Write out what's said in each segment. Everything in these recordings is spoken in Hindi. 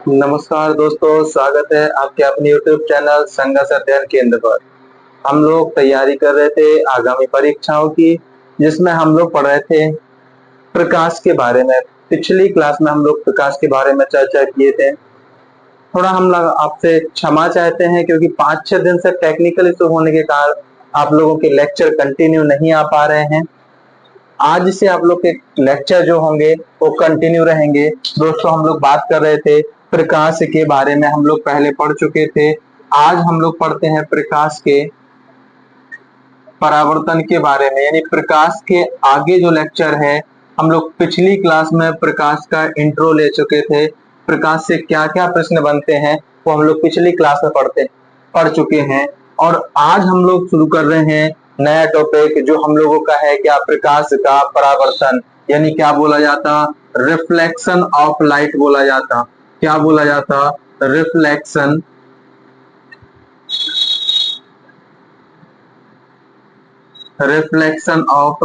नमस्कार दोस्तों, स्वागत है आपके अपने YouTube चैनल संघर्ष अध्ययन केंद्र पर। हम लोग तैयारी कर रहे थे आगामी परीक्षाओं की, जिसमें हम लोग पढ़ रहे थे प्रकाश के बारे में। पिछली क्लास में हम लोग प्रकाश के बारे में चर्चा किए थे। थोड़ा हम लोग आपसे क्षमा चाहते हैं क्योंकि 5-6 दिन से टेक्निकल इशू होने के कारण आप लोगों के लेक्चर कंटिन्यू नहीं आ पा रहे हैं। आज से आप लोग के लेक्चर जो होंगे वो कंटिन्यू रहेंगे। दोस्तों, हम लोग बात कर रहे थे प्रकाश के बारे में, हम लोग पहले पढ़ चुके थे। आज हम लोग पढ़ते हैं प्रकाश के परावर्तन के बारे में, यानी प्रकाश के आगे जो लेक्चर है। हम लोग पिछली क्लास में प्रकाश का इंट्रो ले चुके थे। प्रकाश से क्या क्या प्रश्न बनते हैं वो हम लोग पिछली क्लास में पढ़ चुके हैं। और आज हम लोग शुरू कर रहे हैं नया टॉपिक, जो हम लोगों का है क्या, प्रकाश का परावर्तन, यानी क्या बोला जाता, रिफ्लेक्शन ऑफ लाइट बोला जाता। क्या बोला जाता? रिफ्लेक्शन रिफ्लेक्शन ऑफ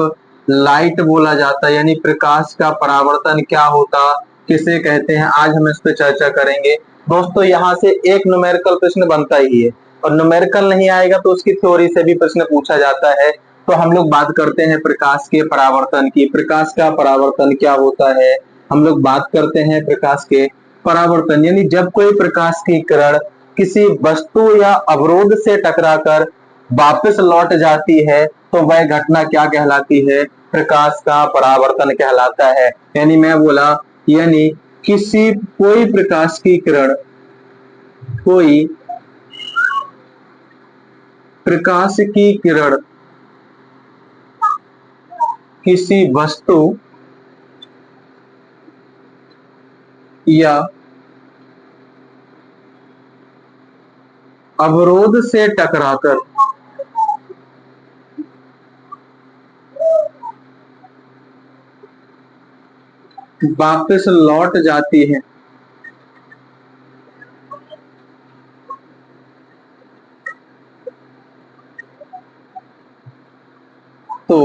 लाइट बोला जाता है, यानी प्रकाश का परावर्तन क्या होता, किसे कहते हैं, आज हम इस पे चर्चा करेंगे। दोस्तों, यहाँ से एक न्यूमेरिकल प्रश्न बनता ही है, और न्यूमेरिकल नहीं आएगा तो उसकी थ्योरी से भी प्रश्न पूछा जाता है। तो हम लोग बात करते हैं प्रकाश के परावर्तन की। प्रकाश का परावर्तन क्या होता है, हम लोग बात करते हैं प्रकाश के परावर्तन, यानी जब कोई प्रकाश की किरण किसी वस्तु या अवरोध से टकराकर वापस लौट जाती है तो वह घटना क्या कहलाती है? प्रकाश का परावर्तन कहलाता है। यानी मैं बोला, यानी कोई प्रकाश की किरण, कोई प्रकाश की किरण किसी वस्तु या अवरोध से टकराकर वापस लौट जाती है तो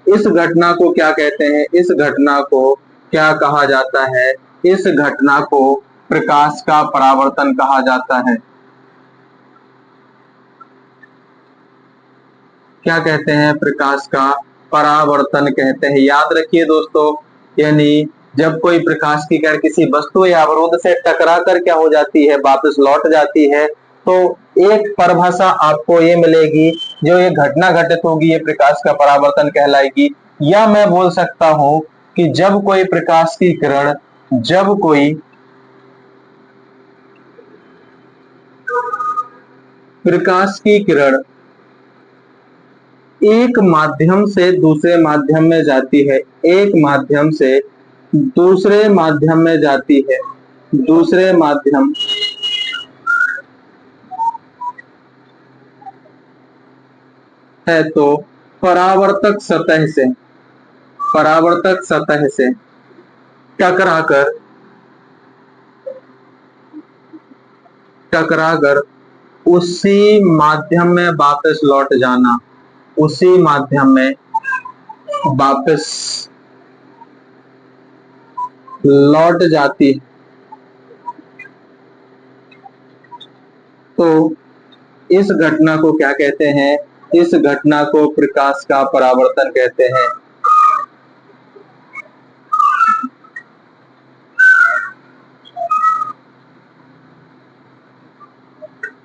इस घटना को क्या कहते हैं? इस घटना को क्या कहा जाता है? इस घटना को प्रकाश का परावर्तन कहा जाता है। क्या कहते हैं? प्रकाश का परावर्तन कहते हैं। याद रखिए दोस्तों, यानी जब कोई प्रकाश की किरण किसी वस्तु या अवरोध से टकराकर क्या हो जाती है, वापस लौट जाती है, तो एक परिभाषा आपको ये मिलेगी, जो ये घटना घटित होगी, ये प्रकाश का परावर्तन कहलाएगी। या मैं बोल सकता हूं कि जब कोई प्रकाश की किरण, जब कोई प्रकाश की किरण एक माध्यम से दूसरे माध्यम में जाती है, एक माध्यम से दूसरे माध्यम में जाती है, दूसरे माध्यम है, तो परावर्तक सतह से टकराकर टकराकर उसी माध्यम में वापस लौट जाना, उसी माध्यम में वापस लौट जाती, तो इस घटना को क्या कहते हैं? इस घटना को प्रकाश का परावर्तन कहते हैं।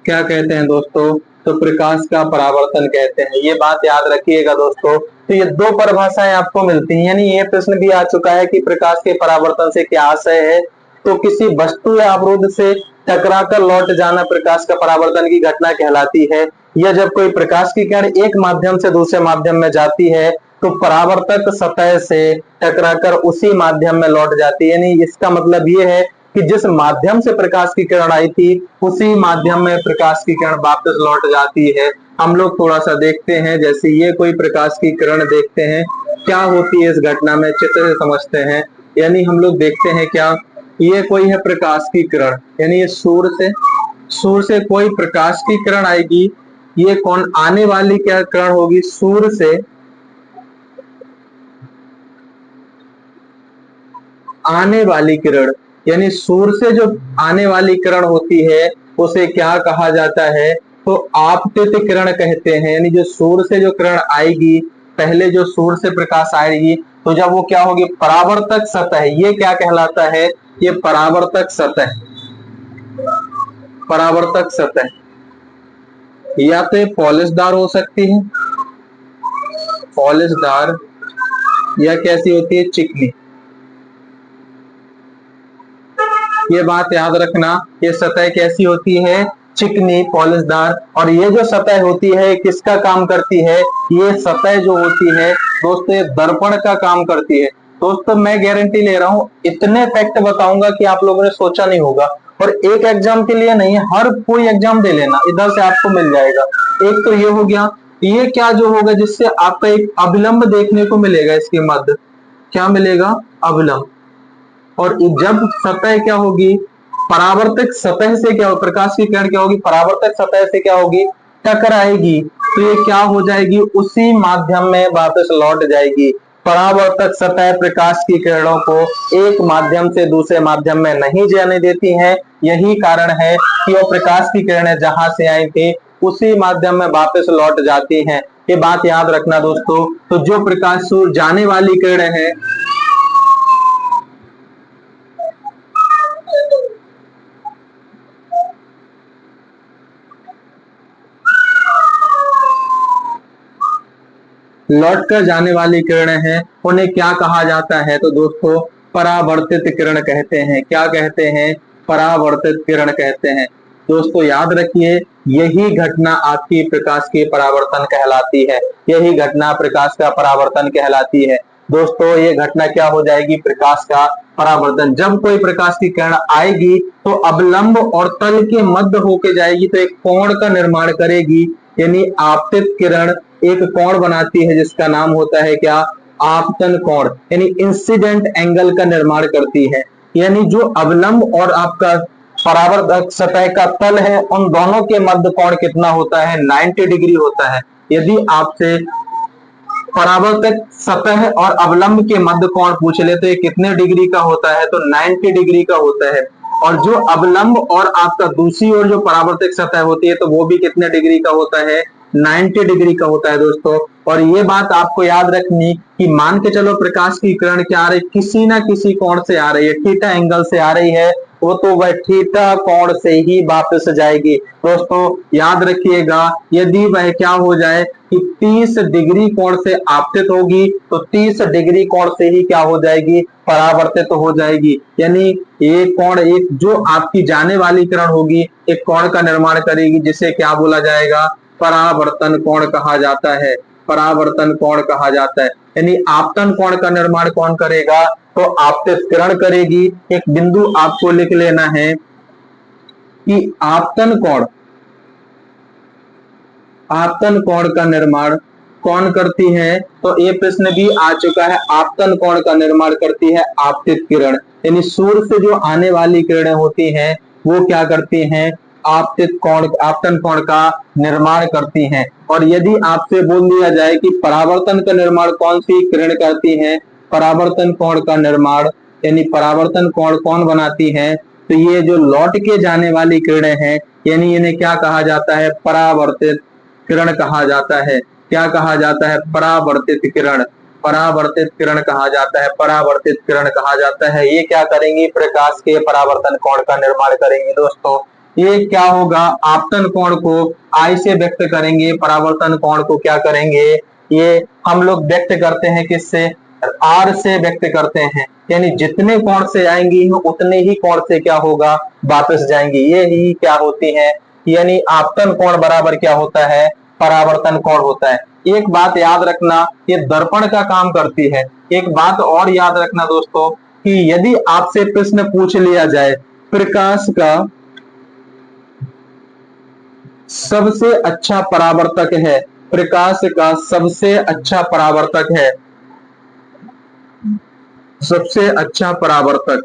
क्या कहते हैं दोस्तों? तो प्रकाश का परावर्तन कहते हैं। ये बात याद रखिएगा दोस्तों। तो ये दो परिभाषाएं आपको मिलती हैं, यानी ये प्रश्न भी आ चुका है कि प्रकाश के परावर्तन से क्या आशय है। तो किसी वस्तु या अवरोध से टकराकर लौट जाना प्रकाश का परावर्तन की घटना कहलाती है। या जब कोई प्रकाश की किरण एक माध्यम से दूसरे माध्यम में जाती है तो परावर्तक सतह से टकराकर उसी माध्यम में लौट जाती है। यानी इसका मतलब ये है कि जिस माध्यम से प्रकाश की किरण आई थी उसी माध्यम में प्रकाश की किरण वापस लौट जाती है। हम लोग थोड़ा सा देखते हैं, जैसे ये कोई प्रकाश की किरण देखते हैं, क्या होती है इस घटना में, चित्र से समझते हैं। यानी हम लोग देखते हैं, क्या ये कोई है प्रकाश की किरण, यानी ये सूर्य से कोई प्रकाश की किरण आएगी। ये कौन आने वाली क्या किरण होगी? सूर्य से आने वाली किरण, यानी सूर्य से जो आने वाली किरण होती है उसे क्या कहा जाता है, तो आपतित किरण कहते हैं। यानी जो सूर्य से जो किरण आएगी, पहले जो सूर्य से प्रकाश आएगी, तो जब वो क्या होगी, परावर्तक सतह, ये क्या कहलाता है, ये परावर्तक सतह। परावर्तक सतह या तो ये पॉलिशदार हो सकती है, पॉलिशदार, या कैसी होती है, चिकनी। ये बात याद रखना, ये सतह कैसी होती है, चिकनी, पॉलिशदार। और ये जो सतह होती है किसका काम करती है, ये सतह जो होती है दोस्तों, ये दर्पण का काम करती है। दोस्तों मैं गारंटी ले रहा हूं, इतने फैक्ट बताऊंगा कि आप लोगों ने सोचा नहीं होगा। और एक एग्जाम के लिए नहीं, हर कोई एग्जाम दे लेना, इधर से आपको मिल जाएगा। एक तो ये हो गया, ये क्या जो होगा जिससे आपका एक अविलंब देखने को मिलेगा, इसके मध्य क्या मिलेगा, अविलंब। और जब सतह क्या होगी, परावर्तक सतह से क्या हो, प्रकाश की किरण क्या होगी, परावर्तक सतह से क्या होगी, टकराएगी, तो ये क्या हो जाएगी, उसी माध्यम में वापस लौट जाएगी। परावर्तक सतह प्रकाश की किरणों को एक माध्यम से दूसरे माध्यम में नहीं जाने देती हैं। यही कारण है कि वो प्रकाश की किरणें जहां से आई थी उसी माध्यम में वापस लौट जाती हैं। ये बात याद रखना दोस्तों। तो जो प्रकाश सूर्य जाने वाली किरणें हैं, लौट कर जाने वाली किरणें हैं, उन्हें क्या कहा जाता है, तो दोस्तों परावर्तित किरण कहते हैं। क्या कहते हैं, परावर्तित किरण कहते हैं। दोस्तों याद रखिए, यही घटना आपकी प्रकाश की परावर्तन कहलाती है। यही घटना प्रकाश का परावर्तन कहलाती है। दोस्तों ये घटना क्या हो जाएगी, प्रकाश का परावर्तन। जब कोई प्रकाश की किरण आएगी तो अवलंब और तल के मध्य होके जाएगी, तो एक कोण का निर्माण करेगी। यानी आपतित किरण एक कोण बनाती है जिसका नाम होता है क्या, आपतन कोण, यानी इंसिडेंट एंगल का निर्माण करती है। यानी जो अवलंब और आपका परावर्तक सतह का तल है, उन दोनों के मध्य कोण कितना होता है, 90 डिग्री होता है। यदि आपसे परावर्तक सतह और अवलंब के मध्य कोण पूछ ले तो ये कितने डिग्री का होता है, तो 90 डिग्री का होता है। और जो अवलंब और आपका दूसरी ओर जो परावर्तक सतह होती है तो वो भी कितने डिग्री का होता है, 90 डिग्री का होता है दोस्तों। और ये बात आपको याद रखनी कि मान के चलो प्रकाश की किरण क्या आ रही, किसी ना किसी कोण से आ रही है, थीटा एंगल से आ रही है, वो तो वह थीटा कोण से ही वापस जाएगी। दोस्तों याद रखिएगा, यदि वह क्या हो जाए कि 30 डिग्री कोण से आपतित होगी तो 30 डिग्री कोण से ही क्या हो जाएगी, परावर्तित हो जाएगी। यानी एक कोण, एक जो आपकी जाने वाली किरण होगी एक कोण का निर्माण करेगी, जिसे क्या बोला जाएगा, परावर्तन कोण कहा जाता है। परावर्तन कोण कहा जाता है। यानी आपतन कोण का निर्माण कौन करेगा, तो आपतित किरण करेगी। एक बिंदु आपको लिख लेना है कि आपतन कोण का निर्माण कौन करती है, तो ये प्रश्न भी आ चुका है। आपतन कोण का निर्माण करती है आपतित किरण। यानी सूर्य से जो आने वाली किरणें होती हैं वो क्या करती हैं, आपतन कोण का निर्माण करती हैं। और यदि आपसे बोल दिया जाए कि परावर्तन का निर्माण कौन सी किरण करती है, परावर्तन कोण का निर्माण, यानी परावर्तन कोण कौन बनाती है, तो ये जो लौट के जाने वाली किरणें हैं, यानी इन्हें क्या कहा जाता है, परावर्तित किरण कहा जाता है। क्या कहा जाता है, परावर्तित किरण। परावर्तित किरण कहा जाता है, परावर्तित किरण कहा जाता है। ये क्या करेंगी, प्रकाश के परावर्तन कोण का निर्माण करेंगी। दोस्तों ये क्या होगा, आपतन कोण को आई से व्यक्त करेंगे, परावर्तन कोण को क्या करेंगे, ये हम लोग व्यक्त करते हैं किससे, आर से व्यक्त करते हैं। यानी जितने कोण से आएंगी उतने ही कोण से क्या होगा, वापस जाएंगी। ये ही क्या होती है, यानी आपतन कोण बराबर क्या होता है, परावर्तन कोण होता है। एक बात याद रखना, ये दर्पण का काम करती है। एक बात और याद रखना दोस्तों कि यदि आपसे प्रश्न पूछ लिया जाए प्रकाश का सबसे अच्छा परावर्तक है, प्रकाश का सबसे अच्छा परावर्तक है, सबसे अच्छा परावर्तक,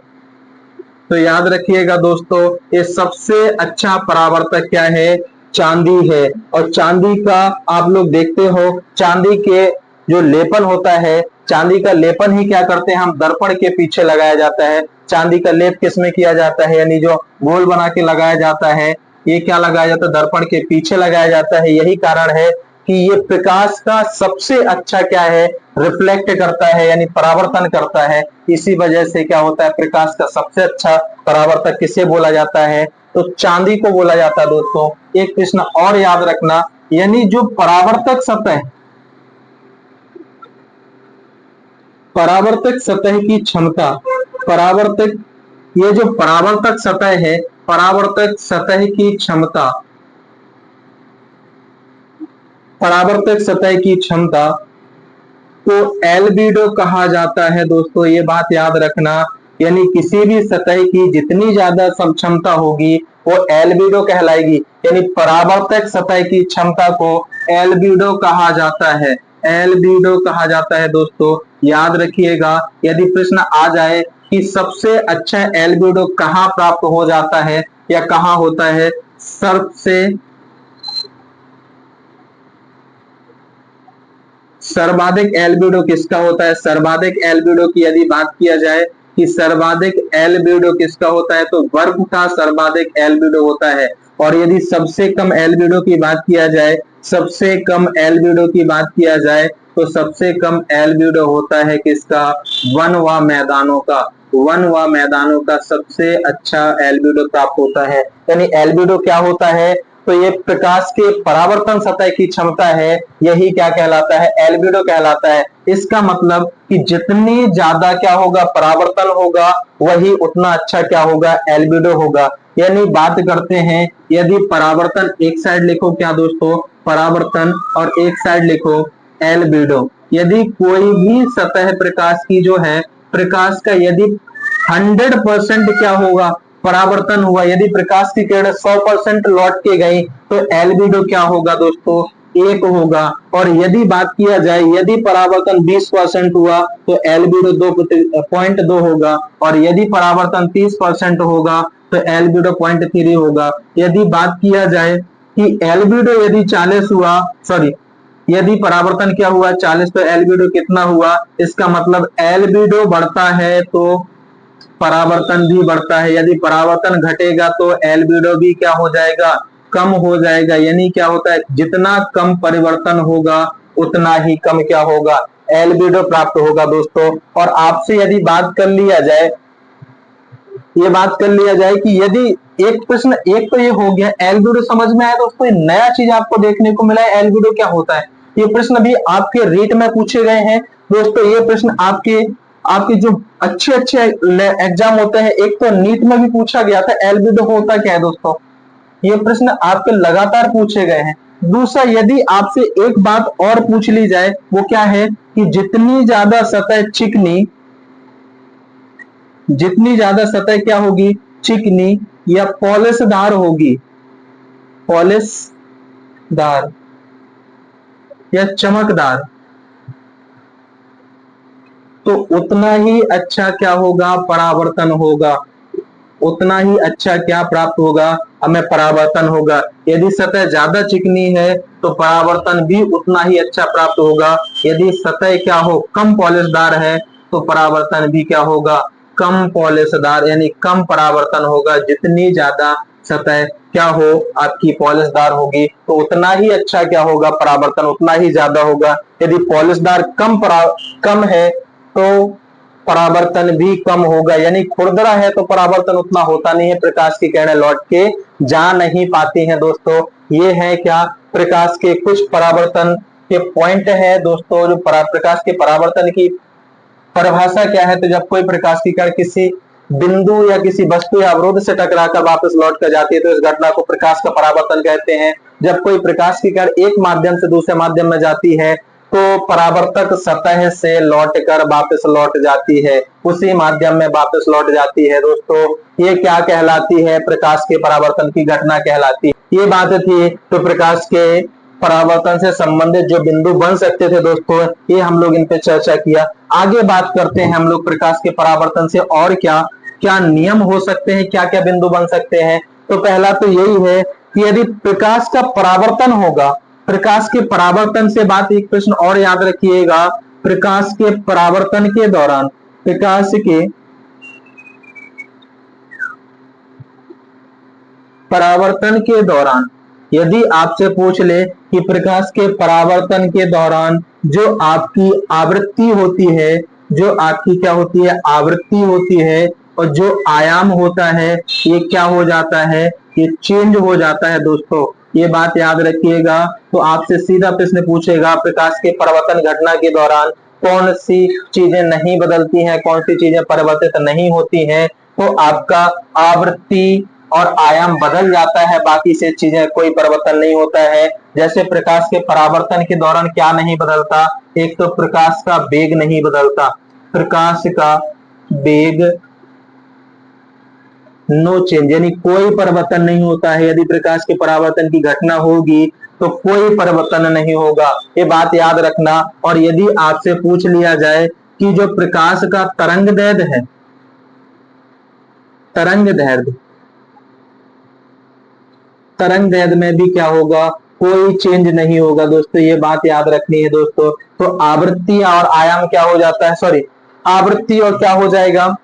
तो याद रखिएगा दोस्तों ये सबसे अच्छा परावर्तक क्या है, चांदी है। और चांदी का आप लोग देखते हो, चांदी के जो लेपन होता है, चांदी का लेपन ही क्या करते हैं हम, दर्पण के पीछे लगाया जाता है। चांदी का लेप किसमें किया जाता है, यानी जो गोल बना के लगाया जाता है, ये क्या लगाया जाता है, दर्पण के पीछे लगाया जाता है। यही कारण है कि ये प्रकाश का सबसे अच्छा क्या है, रिफ्लेक्ट करता है यानी परावर्तन करता है। इसी वजह से क्या होता है, प्रकाश का सबसे अच्छा परावर्तक किसे बोला जाता है, तो चांदी को बोला जाता है। दोस्तों एक प्रश्न और याद रखना, यानी जो परावर्तक सतह, परावर्तक सतह की क्षमता, परावर्तक, ये जो परावर्तक सतह है, परावर्तक सतह की क्षमता, परावर्तक सतह की क्षमता को एल्बिडो कहा जाता है। दोस्तों ये बात याद रखना, यानी किसी भी सतह की जितनी ज्यादा क्षमता होगी वो एल्बिडो कहलाएगी, यानी परावर्तक सतह की क्षमता को एल्बिडो कहा जाता है, एल्बिडो कहा जाता है। दोस्तों याद रखिएगा, यदि प्रश्न आ जाए कि सबसे अच्छा एल्बिडो कहाँ प्राप्त हो जाता है या कहाँ होता है, सबसे सर्वाधिक एल्बिडो किसका होता है, सर्वाधिक एल्बिडो की यदि बात किया जाए कि सर्वाधिक एल्बिडो किसका होता है, तो वर्ग का सर्वाधिक एल्बिडो होता है। और यदि सबसे कम एल्बिडो की बात किया जाए, सबसे कम एल्बिडो की बात किया जाए, तो सबसे कम एल्बिडो होता है किसका, वन व मैदानों का, वन व मैदानों का सबसे अच्छा एल्बिडो प्राप्त होता है। यानी एल्बिडो क्या होता है, तो ये प्रकाश के परावर्तन सतह की क्षमता है, यही क्या कहलाता है, एल्बिडो कहलाता है। इसका मतलब कि जितनी ज्यादा क्या होगा, परावर्तन होगा, वही उतना अच्छा क्या होगा, एल्बिडो होगा। यानी बात करते हैं, यदि परावर्तन एक साइड लिखो क्या दोस्तों, परावर्तन, और एक साइड लिखो एल्बिडो। यदि कोई भी सतह प्रकाश की जो है, प्रकाश का यदि 100% क्या होगा, परावर्तन हुआ, यदि प्रकाश की किरण 100% लौट के गई तो एल्बिडो क्या होगा दोस्तों, एक होगा। और यदि बात किया जाए, यदि परावर्तन 20% हुआ तो एल्बिडो 2.2 होगा, और यदि परावर्तन 30% होगा तो एल्बिडो 0.3 होगा। यदि बात किया जाए कि एल्बिडो यदि 40 हुआ, सॉरी, यदि परावर्तन क्या हुआ 40, तो एल्बिडो कितना हुआ, इसका मतलब एल्बिडो बढ़ता है तो परावर्तन भी बढ़ता है, यदि परावर्तन घटेगा तो एल्बिडो भी क्या हो जाएगा, कम हो जाएगा। यानी क्या होता है, जितना कम परिवर्तन होगा उतना ही कम क्या होगा, एल्बिडो प्राप्त होगा। दोस्तों और आपसे यदि बात कर लिया जाए, ये बात कर लिया जाए कि यदि एक प्रश्न, एक तो ये हो गया एल्बिडो समझ में आया। दोस्तों नया चीज आपको देखने को मिला है, एल्बिडो क्या होता है, ये प्रश्न भी आपके रीट में पूछे गए हैं। दोस्तों ये प्रश्न आपके आपके जो अच्छे अच्छे एग्जाम होते हैं, एक तो नीट में भी पूछा गया था एल्बिडो होता क्या है। दोस्तों ये प्रश्न आपके लगातार पूछे गए हैं। दूसरा, यदि आपसे एक बात और पूछ ली जाए, वो क्या है कि जितनी ज्यादा सतह चिकनी, जितनी ज्यादा सतह क्या होगी, चिकनी या पॉलिशदार होगी, पॉलिशदार या चमकदार, तो उतना ही अच्छा क्या होगा, परावर्तन होगा, उतना ही अच्छा क्या प्राप्त होगा, हमें परावर्तन होगा। यदि सतह ज्यादा चिकनी है तो परावर्तन भी उतना ही अच्छा प्राप्त होगा। यदि सतह क्या हो, कम पॉलिशदार है, तो परावर्तन भी क्या होगा, कम पॉलिशदार यानी कम परावर्तन होगा। जितनी ज्यादा सतह क्या हो आपकी पॉलिशदार होगी, तो उतना ही अच्छा क्या होगा, परावर्तन उतना ही ज्यादा होगा। यदि पॉलिशदार कम है तो परावर्तन भी कम होगा, यानी खुरदरा है तो परावर्तन उतना होता नहीं है, प्रकाश की किरणें लौट के जा नहीं पाती हैं। दोस्तों ये है क्या, प्रकाश के कुछ परावर्तन के पॉइंट है। दोस्तों जो प्रकाश के परावर्तन की परिभाषा क्या है, तो जब कोई प्रकाश की किरण किसी बिंदु या किसी वस्तु या अवरोध से टकराकर वापस लौट कर जाती है तो इस घटना को प्रकाश का परावर्तन कहते हैं। जब कोई प्रकाश की किरण एक माध्यम से दूसरे माध्यम में जाती है तो परावर्तक सतह से लौटकर वापस लौट जाती है, उसी माध्यम में वापस लौट जाती है। दोस्तों ये क्या कहलाती है, प्रकाश के परावर्तन की घटना कहलाती है। ये बात थी तो प्रकाश के परावर्तन से संबंधित जो बिंदु बन सकते थे दोस्तों, ये हम लोग इन पे चर्चा किया। आगे बात करते हैं हम लोग प्रकाश के परावर्तन से और क्या क्या नियम हो सकते हैं, क्या क्या बिंदु बन सकते हैं। तो पहला तो यही है कि यदि प्रकाश का परावर्तन होगा, प्रकाश के परावर्तन से बात, एक प्रश्न और याद रखिएगा, प्रकाश के परावर्तन के दौरान, प्रकाश के परावर्तन के दौरान, यदि आपसे पूछ ले कि प्रकाश के परावर्तन के दौरान जो आपकी आवृत्ति होती है, जो आपकी क्या होती है, आवृत्ति होती है, और जो आयाम होता है ये क्या हो जाता है, ये चेंज हो जाता है दोस्तों। ये बात याद रखिएगा। तो आपसे सीधा प्रश्न पूछेगा प्रकाश के परावर्तन घटना के दौरान कौन सी चीजें नहीं बदलती हैं, कौन सी चीजें परिवर्तित नहीं होती हैं, तो आपका आवृत्ति और आयाम बदल जाता है, बाकी से चीजें कोई परिवर्तन नहीं होता है। जैसे प्रकाश के परावर्तन के दौरान क्या नहीं बदलता, एक तो प्रकाश का वेग नहीं बदलता, प्रकाश का वेग नो चेंज, यानी कोई परिवर्तन नहीं होता है। यदि प्रकाश के परावर्तन की घटना होगी तो कोई परिवर्तन नहीं होगा, ये बात याद रखना। और यदि आपसे पूछ लिया जाए कि जो प्रकाश का तरंग दैर्ध्य है, तरंग दैर्ध्य में भी क्या होगा, कोई चेंज नहीं होगा दोस्तों, ये बात याद रखनी है दोस्तों। तो आवृत्ति और आयाम क्या हो जाता है, सॉरी, आवृत्ति और क्या हो जाएगा,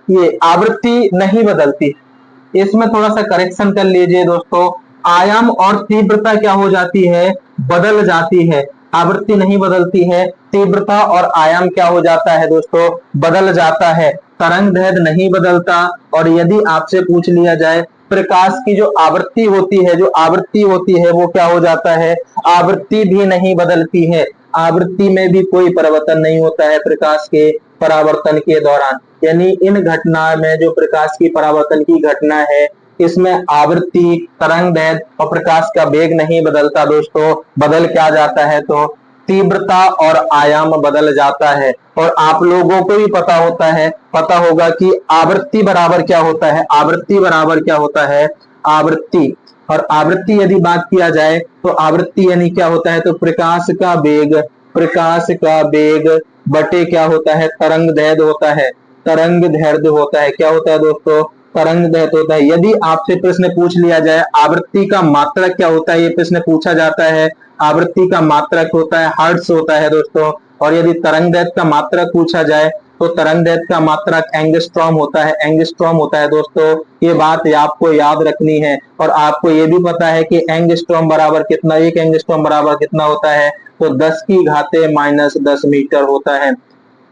ये आवृत्ति नहीं बदलती, इसमें थोड़ा सा करेक्शन कर लीजिए दोस्तों। आयाम और तीव्रता क्या हो जाती है, बदल जाती है। आवृत्ति नहीं बदलती है, तीव्रता और आयाम क्या हो जाता है दोस्तों, बदल जाता है। तरंग दैर्ध्य नहीं बदलता। और यदि आपसे पूछ लिया जाए प्रकाश की जो आवृत्ति होती है, जो आवृत्ति होती है वो क्या हो जाता है, आवृत्ति भी नहीं बदलती है, आवृत्ति में भी कोई परिवर्तन नहीं होता है प्रकाश के परावर्तन के दौरान। यानी इन घटना में जो प्रकाश की परावर्तन की घटना है, इसमें आवृत्ति, तरंग दैर्ध्य और प्रकाश का वेग नहीं बदलता दोस्तों, बदल क्या जाता है, तो तीव्रता और आयाम बदल जाता है। और आप लोगों को भी पता होगा कि आवृत्ति बराबर क्या होता है, आवृत्ति बराबर क्या होता है, आवृत्ति। और आवृत्ति यदि बात किया जाए तो आवृत्ति यानी क्या होता है, तो प्रकाश का वेग बटे क्या होता है, तरंग दैर्ध्य होता है, तरंग दैर्ध्य होता है। क्या होता है दोस्तों, तरंग दैर्ध्य होता है। यदि आपसे प्रश्न पूछ लिया जाए आवृत्ति का मात्रक क्या होता है, ये प्रश्न पूछा जाता है, आवृत्ति का मात्रक होता है हर्ट्ज होता है दोस्तों। और यदि तरंग दैर्ध्य का मात्रक पूछा जाए तो तरंग दैर्ध्य का मात्रक एंगस्ट्रॉम होता है, एंगस्ट्रॉम होता है दोस्तों। ये बात आपको याद रखनी है। और आपको ये भी पता है कि एंगस्ट्रॉम बराबर कितना, एक एंगस्ट्रॉम बराबर कितना होता है, तो 10 की घाते -10 मीटर होता है।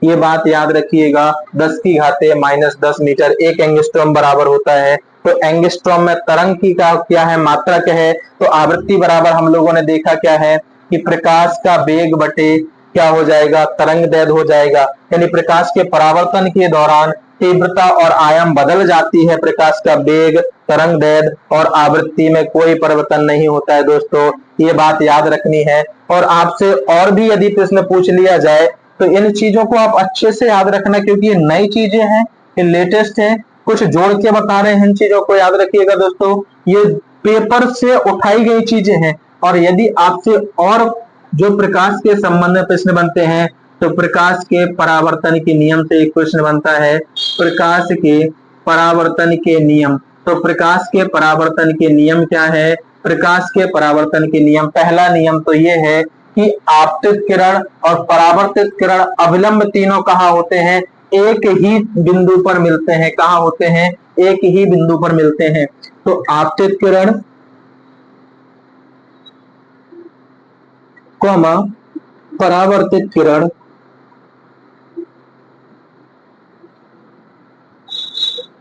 ये बात याद रखिएगा, 10 की घाते -10 मीटर एक एंगस्ट्रॉम बराबर होता है। तो एंगस्ट्रॉम में तरंग की का क्या है, मात्रक है। तो आवृत्ति बराबर हम लोगों ने देखा क्या है कि प्रकाश का वेग बटे क्या हो जाएगा, तरंग दैर्ध्य हो जाएगा। यानी प्रकाश के परावर्तन के दौरान तीव्रता और आयाम बदल जाती है, प्रकाश का वेग, तरंग दैर्ध्य और आवृत्ति में कोई परिवर्तन नहीं होता है दोस्तों, ये बात याद रखनी है। और आपसे और भी यदि प्रश्न पूछ लिया जाए तो इन चीजों को आप अच्छे से याद रखना, क्योंकि ये नई चीजें हैं, ये लेटेस्ट है, कुछ जोड़ के बता रहे हैं, इन चीजों को याद रखिएगा दोस्तों। ये पेपर से उठाई गई चीजें हैं। और यदि आपसे और जो प्रकाश के संबंध में प्रश्न बनते हैं तो प्रकाश के परावर्तन के नियम से एक प्रश्न बनता है, प्रकाश के परावर्तन के नियम। तो प्रकाश के परावर्तन के नियम क्या है, प्रकाश के परावर्तन के नियम, पहला नियम तो ये है कि आपतित किरण और परावर्तित किरण अविलंब तीनों कहाँ होते हैं, एक ही बिंदु पर मिलते हैं। कहाँ होते हैं, एक ही बिंदु पर मिलते हैं। तो आपतित किरण कॉमा परावर्तित किरण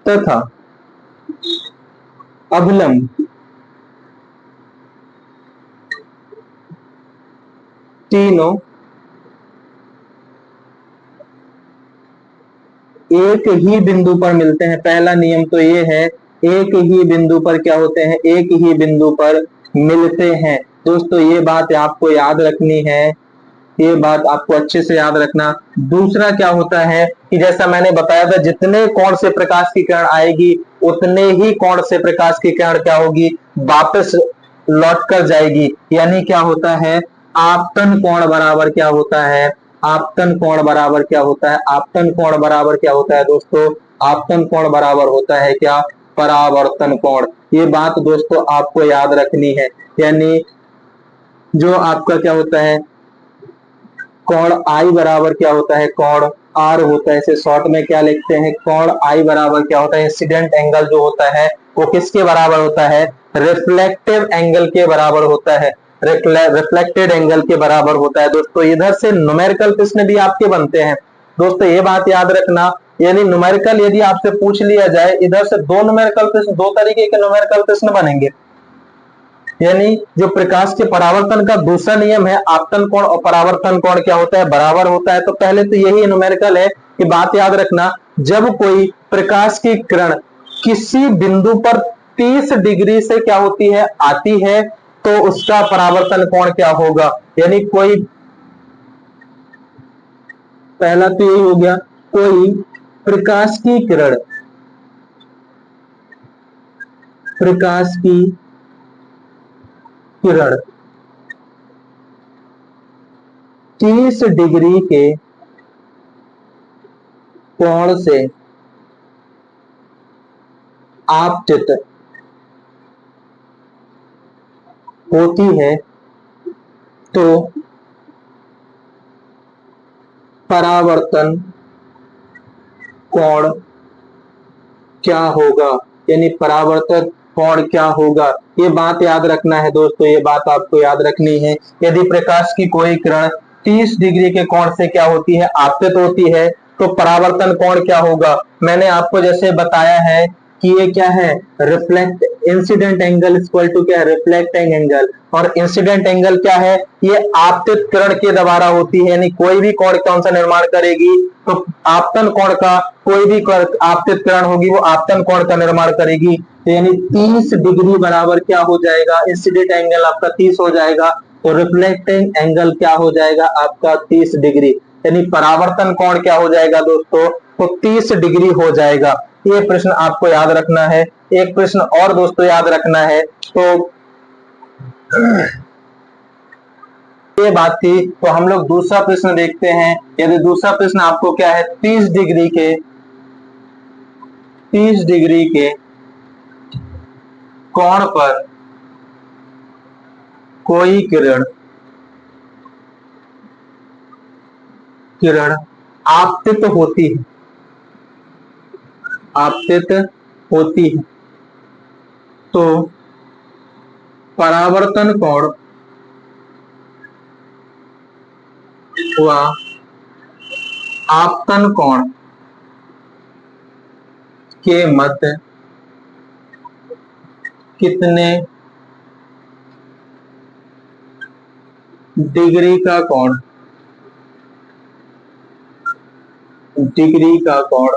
तथा अविलंब तीनों एक ही बिंदु पर मिलते हैं। पहला नियम तो ये है, एक ही बिंदु पर क्या होते हैं, एक ही बिंदु पर मिलते हैं दोस्तों, ये बात आपको याद रखनी है, ये बात आपको अच्छे से याद रखना। दूसरा क्या होता है कि जैसा मैंने बताया था, जितने कोण से प्रकाश की किरण आएगी उतने ही कोण से प्रकाश की किरण क्या होगी, वापस लौट कर जाएगी। यानी क्या होता है, आपतन कोण बराबर क्या होता है, आपतन कोण बराबर क्या होता है, आपतन कोण बराबर क्या होता है दोस्तों, आपतन कोण बराबर होता है क्या, परावर्तन कोण। ये बात दोस्तों आपको याद रखनी है। यानी जो आपका क्या होता है, कोण आई बराबर क्या होता है, कोण आर होता है। इसे शॉर्ट में क्या लिखते हैं, कोण आई बराबर क्या होता है, इंसिडेंट एंगल जो होता है वो किसके बराबर होता है, रिफ्लेक्टिव एंगल के बराबर होता है, रिफ्लेक्टेड एंगल के बराबर होता है। दोस्तों इधर से न्यूमेरिकल प्रश्न भी आपके बनते हैं। दोस्तों ये बात याद रखना, यानी न्यूमेरिकल यदि आपसे पूछ लिया जाए, इधर से दो न्यूमेरिकल प्रश्न, दो तरीके के न्यूमेरिकल प्रश्न बनेंगे। यानी जो प्रकाश के परावर्तन का दूसरा नियम है, आपतन कोण और परावर्तन कोण क्या होता है, बराबर होता है। तो पहले तो यही न्यूमेरिकल है कि बात याद रखना, जब कोई प्रकाश की किरण किसी बिंदु पर 30 डिग्री से क्या होती है, आती है, तो उसका परावर्तन कोण क्या होगा। यानी कोई, पहला तो यही हो गया, कोई प्रकाश की किरण, प्रकाश की किरण 30 डिग्री के कोण से आपतित होती है, तो परावर्तन कोण क्या होगा। यानी परावर्तन कोण क्या होगा, ये बात याद रखना है दोस्तों, ये बात आपको याद रखनी है। यदि प्रकाश की कोई किरण 30 डिग्री के कोण से क्या होती है, आपतित होती है, तो परावर्तन कोण क्या होगा। मैंने आपको जैसे बताया है कि ये क्या है, reflect incident angle equal to क्या है, रिफ्लेक्टिंग एंगल, और इंसिडेंट एंगल क्या है, ये आपतित किरण के द्वारा होती है। यानी कोई भी कोण कौन सा निर्माण करेगी, तो आपतन कोण का, कोई भी आपतित किरण होगी वो आपतन कोण का निर्माण करेगी। तो यानी 30 डिग्री बराबर क्या हो जाएगा, इंसिडेंट एंगल आपका 30 हो जाएगा, तो रिफ्लेक्टिंग एंगल क्या हो जाएगा आपका 30 डिग्री। यानी परावर्तन कोण क्या हो जाएगा दोस्तों, तो 30 डिग्री हो जाएगा। ये प्रश्न आपको याद रखना है। एक प्रश्न और दोस्तों याद रखना है, तो ये बात थी। तो हम लोग दूसरा प्रश्न देखते हैं। यदि दूसरा प्रश्न आपको क्या है, 30 डिग्री के कोण पर कोई किरण आपतित होती है, आपतित होती है, तो परावर्तन कोण व आपतन कोण के मध्य कितने डिग्री का कोण, डिग्री का कोण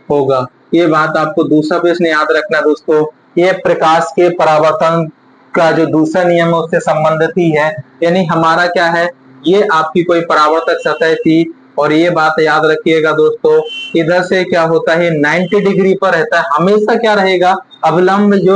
होगा। ये बात आपको दूसरा प्रश्न याद रखना दोस्तों। ये प्रकाश के परावर्तन का जो दूसरा नियम है उससे संबंधित ही है। यानी हमारा क्या है, ये आपकी कोई परावर्तक सतह थी, और ये बात याद रखिएगा दोस्तों, इधर से क्या होता है 90 डिग्री पर रहता है, हमेशा क्या रहेगा, अवलंब जो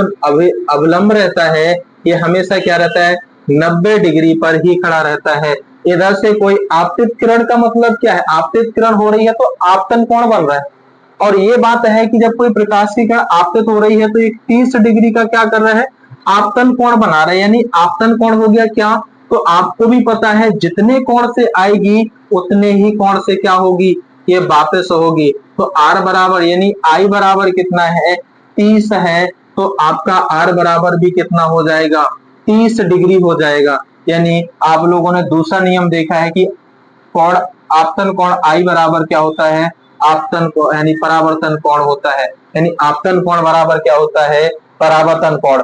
अवलंब रहता है, ये हमेशा क्या रहता है, 90 डिग्री पर ही खड़ा रहता है। इधर से कोई आपतित किरण का मतलब क्या है, आपतित किरण हो रही है तो आपतन कोण बन रहा है। और ये बात है कि जब कोई प्रकाश की किरण आपतित हो रही है तो एक 30 डिग्री का क्या कर रहा है, आपतन कोण बना रहा है। यानी आपतन कोण हो गया क्या, तो आपको भी पता है जितने कोण से आएगी उतने ही कोण से क्या होगी, ये वापस होगी। तो आर बराबर, यानी आई बराबर कितना है, 30 है, तो आपका आर बराबर भी कितना हो जाएगा, 30 डिग्री हो जाएगा। यानी आप लोगों ने दूसरा नियम देखा है कि कोण, आपतन कोण आई बराबर क्या होता है, आपतन कोण यानी परावर्तन कोण होता है। यानी आपतन कोण बराबर क्या होता है, परावर्तन कोण।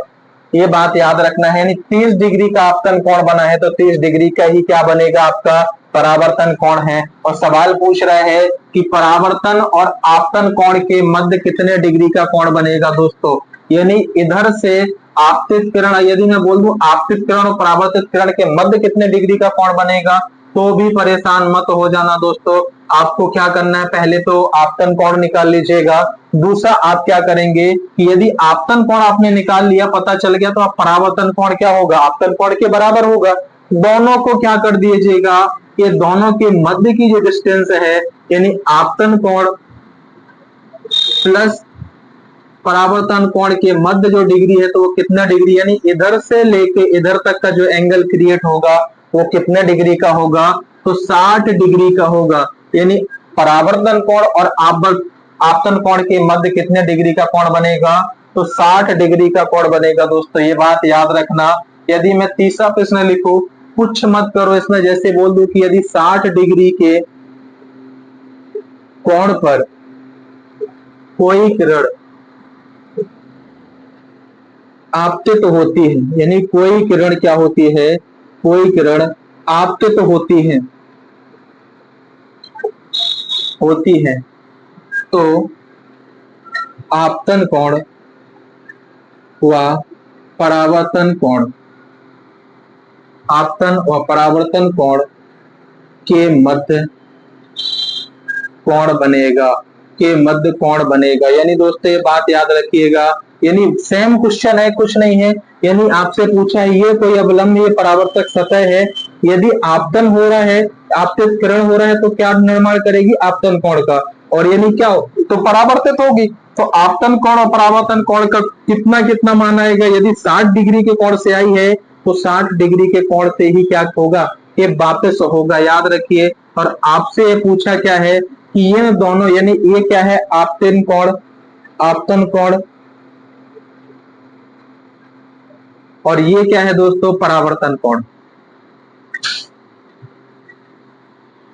ये बात याद रखना है। यानी 30 डिग्री का आपतन कोण बना है तो 30 डिग्री का ही क्या बनेगा, आपका परावर्तन कोण है। और सवाल पूछ रहे हैं कि परावर्तन और आपतन कोण के मध्य कितने डिग्री का कोण बनेगा दोस्तों। यानी इधर से आपतित किरण, यदि मैं बोल दूं आपतित किरण और परावर्तित किरण के मध्य कितने डिग्री का कोण बनेगा, तो भी परेशान मत हो जाना दोस्तों। आपको क्या करना है, पहले तो आपतन कोण निकाल लीजिएगा। दूसरा आप क्या करेंगे कि यदि आपतन कोण आपने निकाल लिया, पता चल गया, तो आप परावर्तन कोण क्या होगा, आपतन कोण के बराबर होगा। दोनों को क्या कर दीजिएगा, ये दोनों के मध्य की जो डिस्टेंस है, यानी आपतन कोण प्लस परावर्तन कोण के मध्य जो डिग्री है, तो वो कितना डिग्री, यानी इधर से लेके इधर तक का जो एंगल क्रिएट होगा वो कितने डिग्री का होगा, तो 60 डिग्री का होगा। यानी परावर्तन कोण और आपतन कोण के मध्य कितने डिग्री का कोण बनेगा, तो 60 डिग्री का कोण बनेगा। दोस्तों ये बात याद रखना। यदि मैं तीसरा प्रश्न लिखूं, कुछ मत करो इसमें, जैसे बोल दूं कि यदि 60 डिग्री के कोण पर कोई किरण आपतित होती है, यानी कोई किरण क्या होती है, कोई किरण आपतित होती है तो आपतन कोण व परावर्तन कोण, आपतन और परावर्तन कोण के मध्य कोण बनेगा, के मध्य कोण बनेगा। यानी दोस्तों ये बात याद रखिएगा, यानी सेम क्वेश्चन है, कुछ नहीं है। यानी आपसे पूछा है ये कोई अवलंब, ये परावर्तक सतह है, यदि आपतन हो रहा है, आपतित किरण हो रहा है, तो क्या निर्माण करेगी, आपतन कोण का। और यानी क्या, तो परावर्तित होगी, तो आपतन कोण और परावर्तन कोण का कितना कितना मान आएगा। यदि 60 डिग्री के कोण से आई है, तो 60 डिग्री के कोण से ही क्या होगा, ये वापस होगा, याद रखिए। और आपसे ये पूछा क्या है कि ये दोनों, यानी ये क्या है, आपतन कोण, आपतन कोण, और ये क्या है दोस्तों, परावर्तन कोण।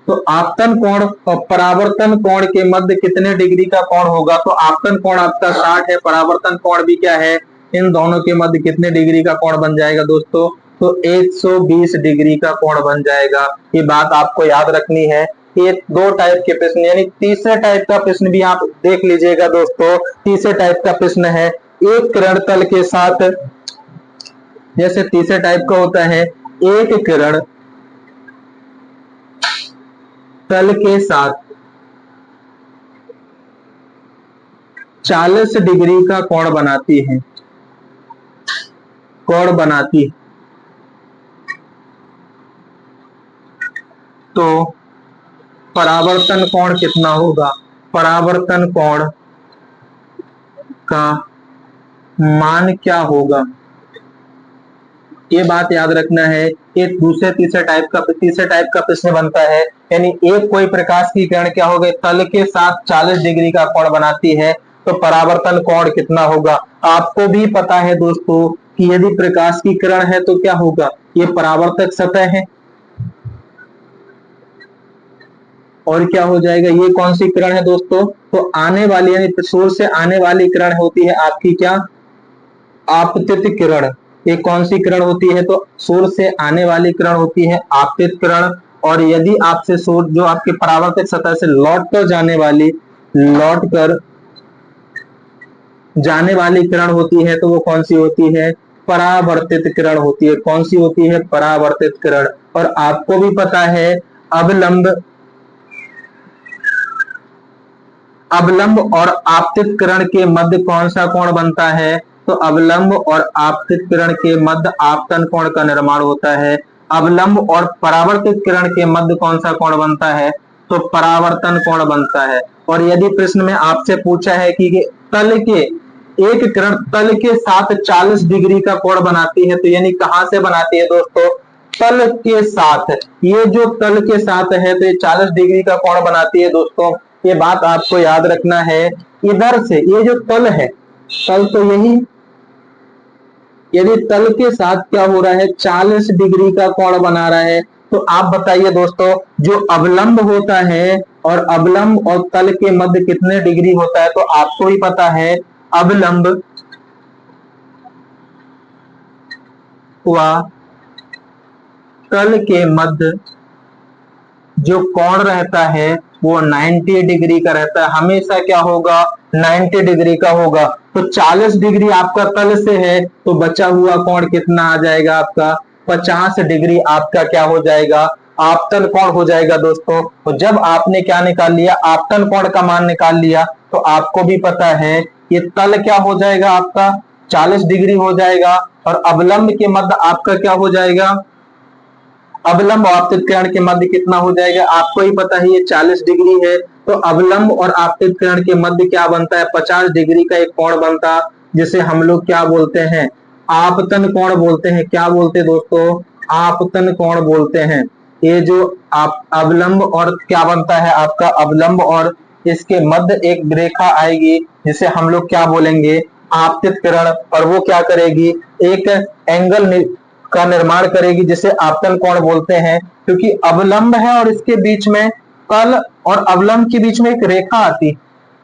तो आपतन कोण और परावर्तन कोण के मध्य कितने डिग्री का कोण होगा, तो आपतन कोण आपका 60 है, परावर्तन कोण भी क्या है, इन दोनों के मध्य कितने डिग्री का कोण बन जाएगा दोस्तों, तो 120 डिग्री का कोण बन जाएगा। ये बात आपको याद रखनी है। ये दो टाइप के प्रश्न, यानी तीसरे टाइप का प्रश्न भी आप देख लीजिएगा दोस्तों। तीसरे टाइप का प्रश्न है, एक किरण तल के साथ, जैसे तीसरे टाइप का होता है, एक किरण तल के साथ 40 डिग्री का कोण बनाती है, कोण बनाती है, तो परावर्तन कोण कितना होगा, परावर्तन कोण का मान क्या होगा, ये बात याद रखना है। ये दूसरे तीसरे टाइप का प्रश्न बनता है। यानी एक कोई प्रकाश की किरण क्या होगा, तल के साथ 40 डिग्री का कोण बनाती है, तो परावर्तन कोण कितना होगा। आपको भी पता है दोस्तों कि यदि प्रकाश की किरण है तो क्या होगा, ये परावर्तक सतह है, और क्या हो जाएगा, ये कौन सी किरण है दोस्तों, तो आने वाली, यानी सोर्स से आने वाली किरण होती है आपकी क्या, आपतित किरण। ये कौन सी किरण होती है, तो सूर्य से आने वाली किरण होती है आपतित किरण। और यदि आपसे सूर्य, जो आपके परावर्तक सतह से लौट कर जाने वाली किरण होती है, तो वो कौन सी होती है, परावर्तित किरण होती है। कौन सी होती है, परावर्तित किरण। और आपको भी पता है अवलंब और आपतित किरण के मध्य कौन सा कोण बनता है, तो अवलंब और आपतित किरण के मध्य आपतन कोण का निर्माण होता है। अवलंब और परावर्तित किरण के मध्य कौन सा कोण बनता है, तो परावर्तन कोण बनता है। और यदि प्रश्न में आपसे पूछा है कि एक किरण तल के साथ 40 डिग्री का कोण बनाती है, तो यानी कहां से बनाती है दोस्तों, तल के साथ। ये जो तल के साथ है, तो ये 40 डिग्री का कोण बनाती है दोस्तों। ये बात आपको याद रखना है। इधर से ये जो तल है, तल तो यही, यदि तल के साथ क्या हो रहा है, 40 डिग्री का कोण बना रहा है, तो आप बताइए दोस्तों, जो अवलंब होता है और अवलंब और तल के मध्य कितने डिग्री होता है, तो आपको ही पता है, अवलंब व तल के मध्य जो कोण रहता है वो 90 डिग्री का रहता है। हमेशा क्या होगा, 90 डिग्री का होगा। तो 40 डिग्री आपका तल से है, तो बचा हुआ कोण कितना आ जाएगा आपका, 50 डिग्री आपका क्या हो जाएगा, आपतन कोण हो जाएगा दोस्तों। तो जब आपने क्या निकाल लिया, आपतन कोण का मान निकाल लिया, तो आपको भी पता है ये तल क्या हो जाएगा आपका, 40 डिग्री हो जाएगा। और अवलंब के मध्य आपका क्या हो जाएगा, अवलंब और आपतित किरण के मध्य कितना हो जाएगा, आपको ही पता है, ये 40 डिग्री है। तो अवलंब और आपतित किरण के मध्य क्या बनता है, 50 डिग्री का एक कोण बनता, जिसे हम लोग क्या बोलते हैं, आपतन कोण बोलते हैं। क्या बोलते हैं दोस्तों, आपतन कोण बोलते हैं। ये जो आप अवलंब और क्या बनता है आपका अवलंब और इसके मध्य एक रेखा आएगी जिसे हम लोग क्या बोलेंगे आपतित किरण, और वो क्या करेगी एक एंगल का निर्माण करेगी जिसे आपतन कोण बोलते हैं। क्योंकि अवलंब है और इसके बीच में तल और अवलंब के बीच में एक रेखा आती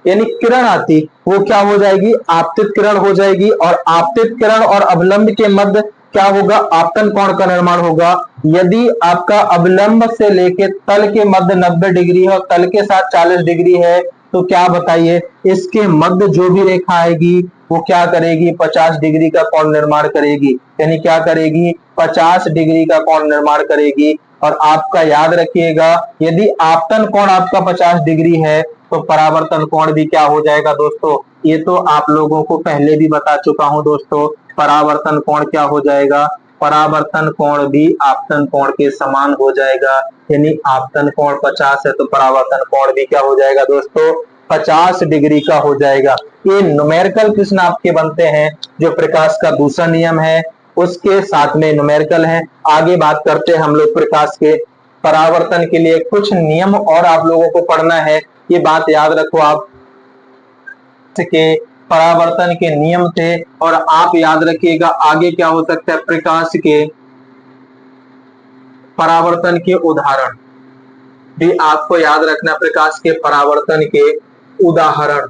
यानी किरण आती, वो क्या हो जाएगी आपतित किरण हो जाएगी। और आपतित किरण और अवलंब के मध्य क्या होगा आपतन कोण का निर्माण होगा। यदि आपका अवलंब से लेके तल के मध्य 90 डिग्री है और तल के साथ 40 डिग्री है तो क्या बताइए इसके मध्य जो भी रेखा आएगी वो क्या करेगी 50 डिग्री का कोण निर्माण करेगी। यानी क्या करेगी 50 डिग्री का कोण निर्माण करेगी। और आपका याद रखिएगा यदि आपतन कोण आपका 50 डिग्री है तो परावर्तन कोण भी क्या हो जाएगा दोस्तों। ये तो आप लोगों को पहले भी बता चुका हूं दोस्तों, परावर्तन कोण क्या हो जाएगा, परावर्तन कोण भी आपतन कोण के समान हो जाएगा। यानी आपतन कोण 50 है तो परावर्तन कोण भी क्या हो जाएगा दोस्तों 50 डिग्री का हो जाएगा। ये न्यूमेरिकल प्रश्न आपके बनते हैं जो प्रकाश का दूसरा नियम है उसके साथ में न्यूमेरिकल है। आगे बात करते हैं हम लोग प्रकाश के परावर्तन के लिए कुछ नियम और आप लोगों को पढ़ना है। ये बात याद रखो आप के परावर्तन के नियम थे। और आप याद रखिएगा आगे क्या हो सकता है प्रकाश के परावर्तन के उदाहरण भी आपको याद रखना। प्रकाश के परावर्तन के उदाहरण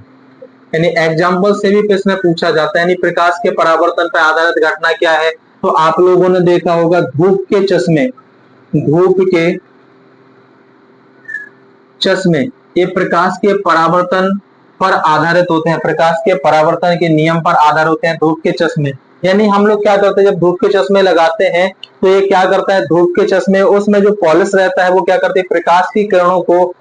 यानी एग्जाम्पल से भी प्रश्न पूछा जाता है। यानी प्रकाश के परावर्तन पर आधारित घटना क्या है तो आप लोगों ने देखा होगा धूप के चश्मे, धूप के चश्मे ये प्रकाश के परावर्तन पर आधारित होते हैं, प्रकाश के परावर्तन के नियम पर आधारित होते हैं धूप के चश्मे। यानी हम लोग क्या करते हैं जब धूप के चश्मे लगाते हैं तो ये क्या करता है धूप के चश्मे उसमें जो पॉलिश रहता है वो क्या करते हैं प्रकाश की किरणों को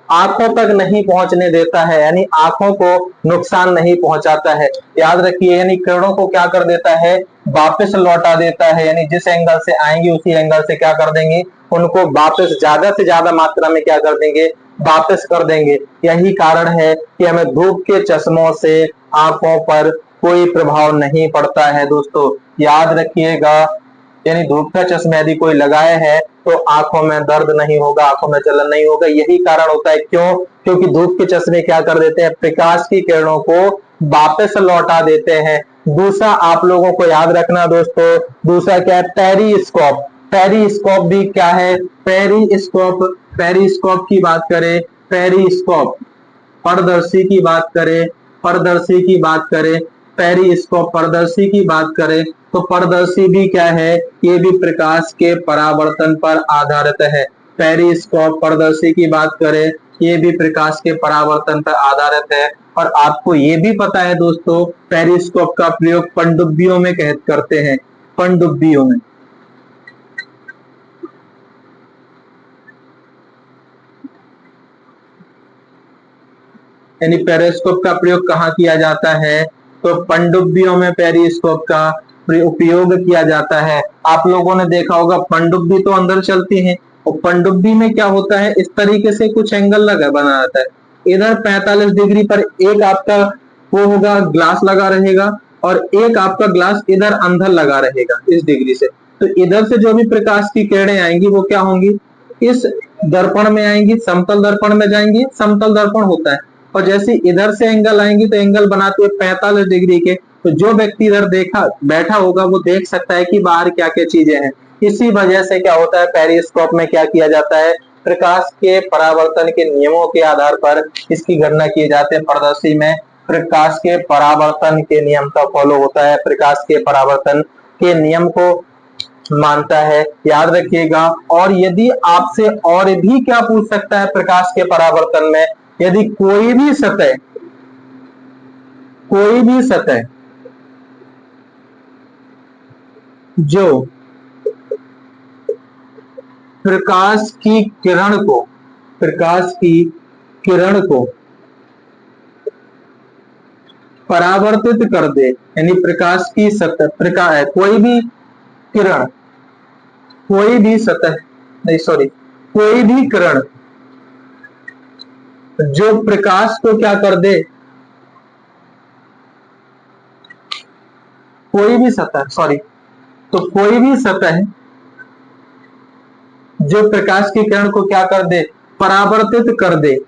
आंखों तक नहीं पहुंचने देता है, यानी आंखों को नुकसान नहीं पहुंचाता है। याद रखिए यानी किरणों को क्या कर देता है वापस लौटा देता है। यानी जिस एंगल से आएंगे उसी एंगल से क्या कर देंगे उनको वापस ज्यादा से ज्यादा मात्रा में क्या कर देंगे वापस कर देंगे। यही कारण है कि हमें धूप के चश्मों से आंखों पर कोई प्रभाव नहीं पड़ता है दोस्तों, याद रखिएगा। यानी धूप का चश्मा यदि कोई लगाया है तो आंखों में दर्द नहीं होगा, आंखों में जलन नहीं होगा। यही कारण होता है क्यों, क्योंकि धूप के चश्मे क्या कर देते हैं प्रकाश की किरणों को वापस लौटा देते हैं। दूसरा आप लोगों को याद रखना दोस्तों, दूसरा क्या है पेरिस्कोप। पेरिस्कोप भी क्या है पेरिस्कोप, पेरिस्कोप की बात करें पेरिस्कोप पारदर्शी की बात करें, पारदर्शी की बात करें पेरिस्कोप पारदर्शी की बात करें तो पारदर्शी भी क्या है ये भी प्रकाश के परावर्तन पर आधारित है। पेरिस्कोप पारदर्शी की बात करें ये भी प्रकाश के परावर्तन पर आधारित है। और आपको ये भी पता है दोस्तों पेरिस्कोप का प्रयोग पनडुब्बियों में करते हैं, पनडुब्बियों में। यानी पेरिस्कोप का प्रयोग कहाँ किया जाता है तो पनडुब्बियों में पेरिस्कोप का उपयोग किया जाता है। आप लोगों ने देखा होगा पनडुब्बी तो अंदर चलती है और पनडुब्बी में क्या होता है इस तरीके से कुछ एंगल लगा बना रहता है। इधर 45 डिग्री पर एक आपका वो होगा ग्लास लगा रहेगा और एक आपका ग्लास इधर अंदर लगा रहेगा इस डिग्री से। तो इधर से जो भी प्रकाश की किरणें आएंगी वो क्या होंगी इस दर्पण में आएंगी, समतल दर्पण में जाएंगी, समतल दर्पण होता है। और जैसे इधर से एंगल आएंगी तो एंगल बनाते हुए 45 डिग्री के, तो जो व्यक्ति इधर देखा बैठा होगा वो देख सकता है कि बाहर क्या क्या चीजें हैं। इसी वजह से क्या होता है पेरिस्कोप में क्या किया जाता है प्रकाश के परावर्तन के नियमों के आधार पर इसकी गणना किए जाते हैं। पारदर्शी में प्रकाश के परावर्तन के नियम का फॉलो होता है, प्रकाश के परावर्तन के नियम को मानता है, याद रखिएगा। और यदि आपसे और भी क्या पूछ सकता है प्रकाश के परावर्तन में, यदि कोई भी सतह जो प्रकाश की किरण को परावर्तित कर दे, यानी प्रकाश की सतह प्रकाश कोई भी किरण कोई भी सतह नहीं सॉरी कोई भी किरण जो प्रकाश को क्या कर दे, कोई भी सतह सॉरी तो कोई भी सतह जो प्रकाश की किरण को क्या कर दे, परावर्तित कर दे।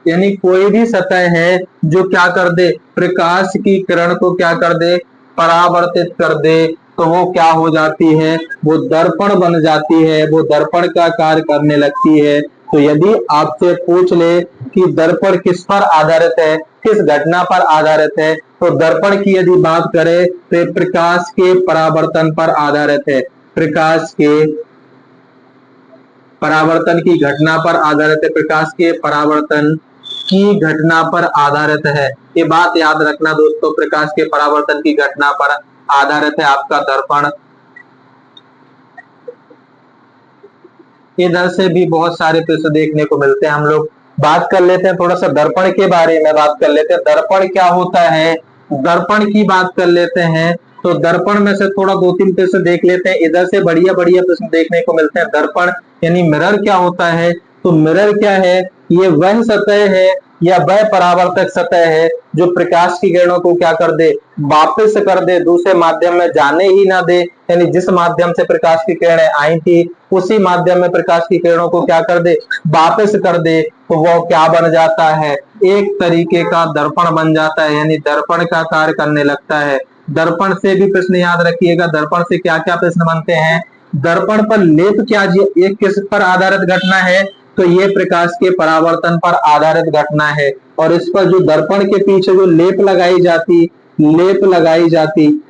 यानी कोई भी सतह है जो क्या कर दे, प्रकाश की किरण को क्या कर दे, परावर्तित कर दे, तो वो क्या हो जाती है, वो दर्पण बन जाती है, वो दर्पण का कार्य करने लगती है। तो यदि आपसे पूछ ले कि दर्पण किस पर आधारित है, किस घटना पर आधारित है, तो दर्पण की यदि बात करें तो ये प्रकाश के परावर्तन पर आधारित है। प्रकाश के परावर्तन की घटना पर आधारित है, प्रकाश के परावर्तन की घटना पर आधारित है। ये बात याद रखना दोस्तों, प्रकाश के परावर्तन की घटना पर आधारित है आपका दर्पण। इधर से भी बहुत सारे प्रश्न देखने को मिलते हैं। हम लोग बात कर लेते हैं, थोड़ा सा दर्पण के बारे में बात कर लेते हैं। दर्पण क्या होता है, दर्पण की बात कर लेते हैं। तो दर्पण में से थोड़ा 2-3 प्रश्न देख लेते हैं। इधर से बढ़िया बढ़िया प्रश्न देखने को मिलते हैं। दर्पण यानी मिरर क्या होता है, तो मिरर क्या है, ये वह सतह है या वह परावर्तक सतह है जो प्रकाश की किरणों को क्या कर दे, वापस कर दे, दूसरे माध्यम में जाने ही ना दे। यानी जिस माध्यम से प्रकाश की किरणें आई थी उसी माध्यम में प्रकाश की किरणों को क्या कर दे, वापस कर दे। तो वो क्या बन जाता है, एक तरीके का दर्पण बन जाता है, यानी दर्पण का कार्य करने लगता है। दर्पण से भी प्रश्न याद रखिएगा, दर्पण से क्या क्या प्रश्न बनते हैं। दर्पण पर लेप क्या, ये किस पर आधारित घटना है, तो ये प्रकाश के परावर्तन पर आधारित घटना है। और इस पर जो दर्पण के पीछे जो लेप लगाई जाती,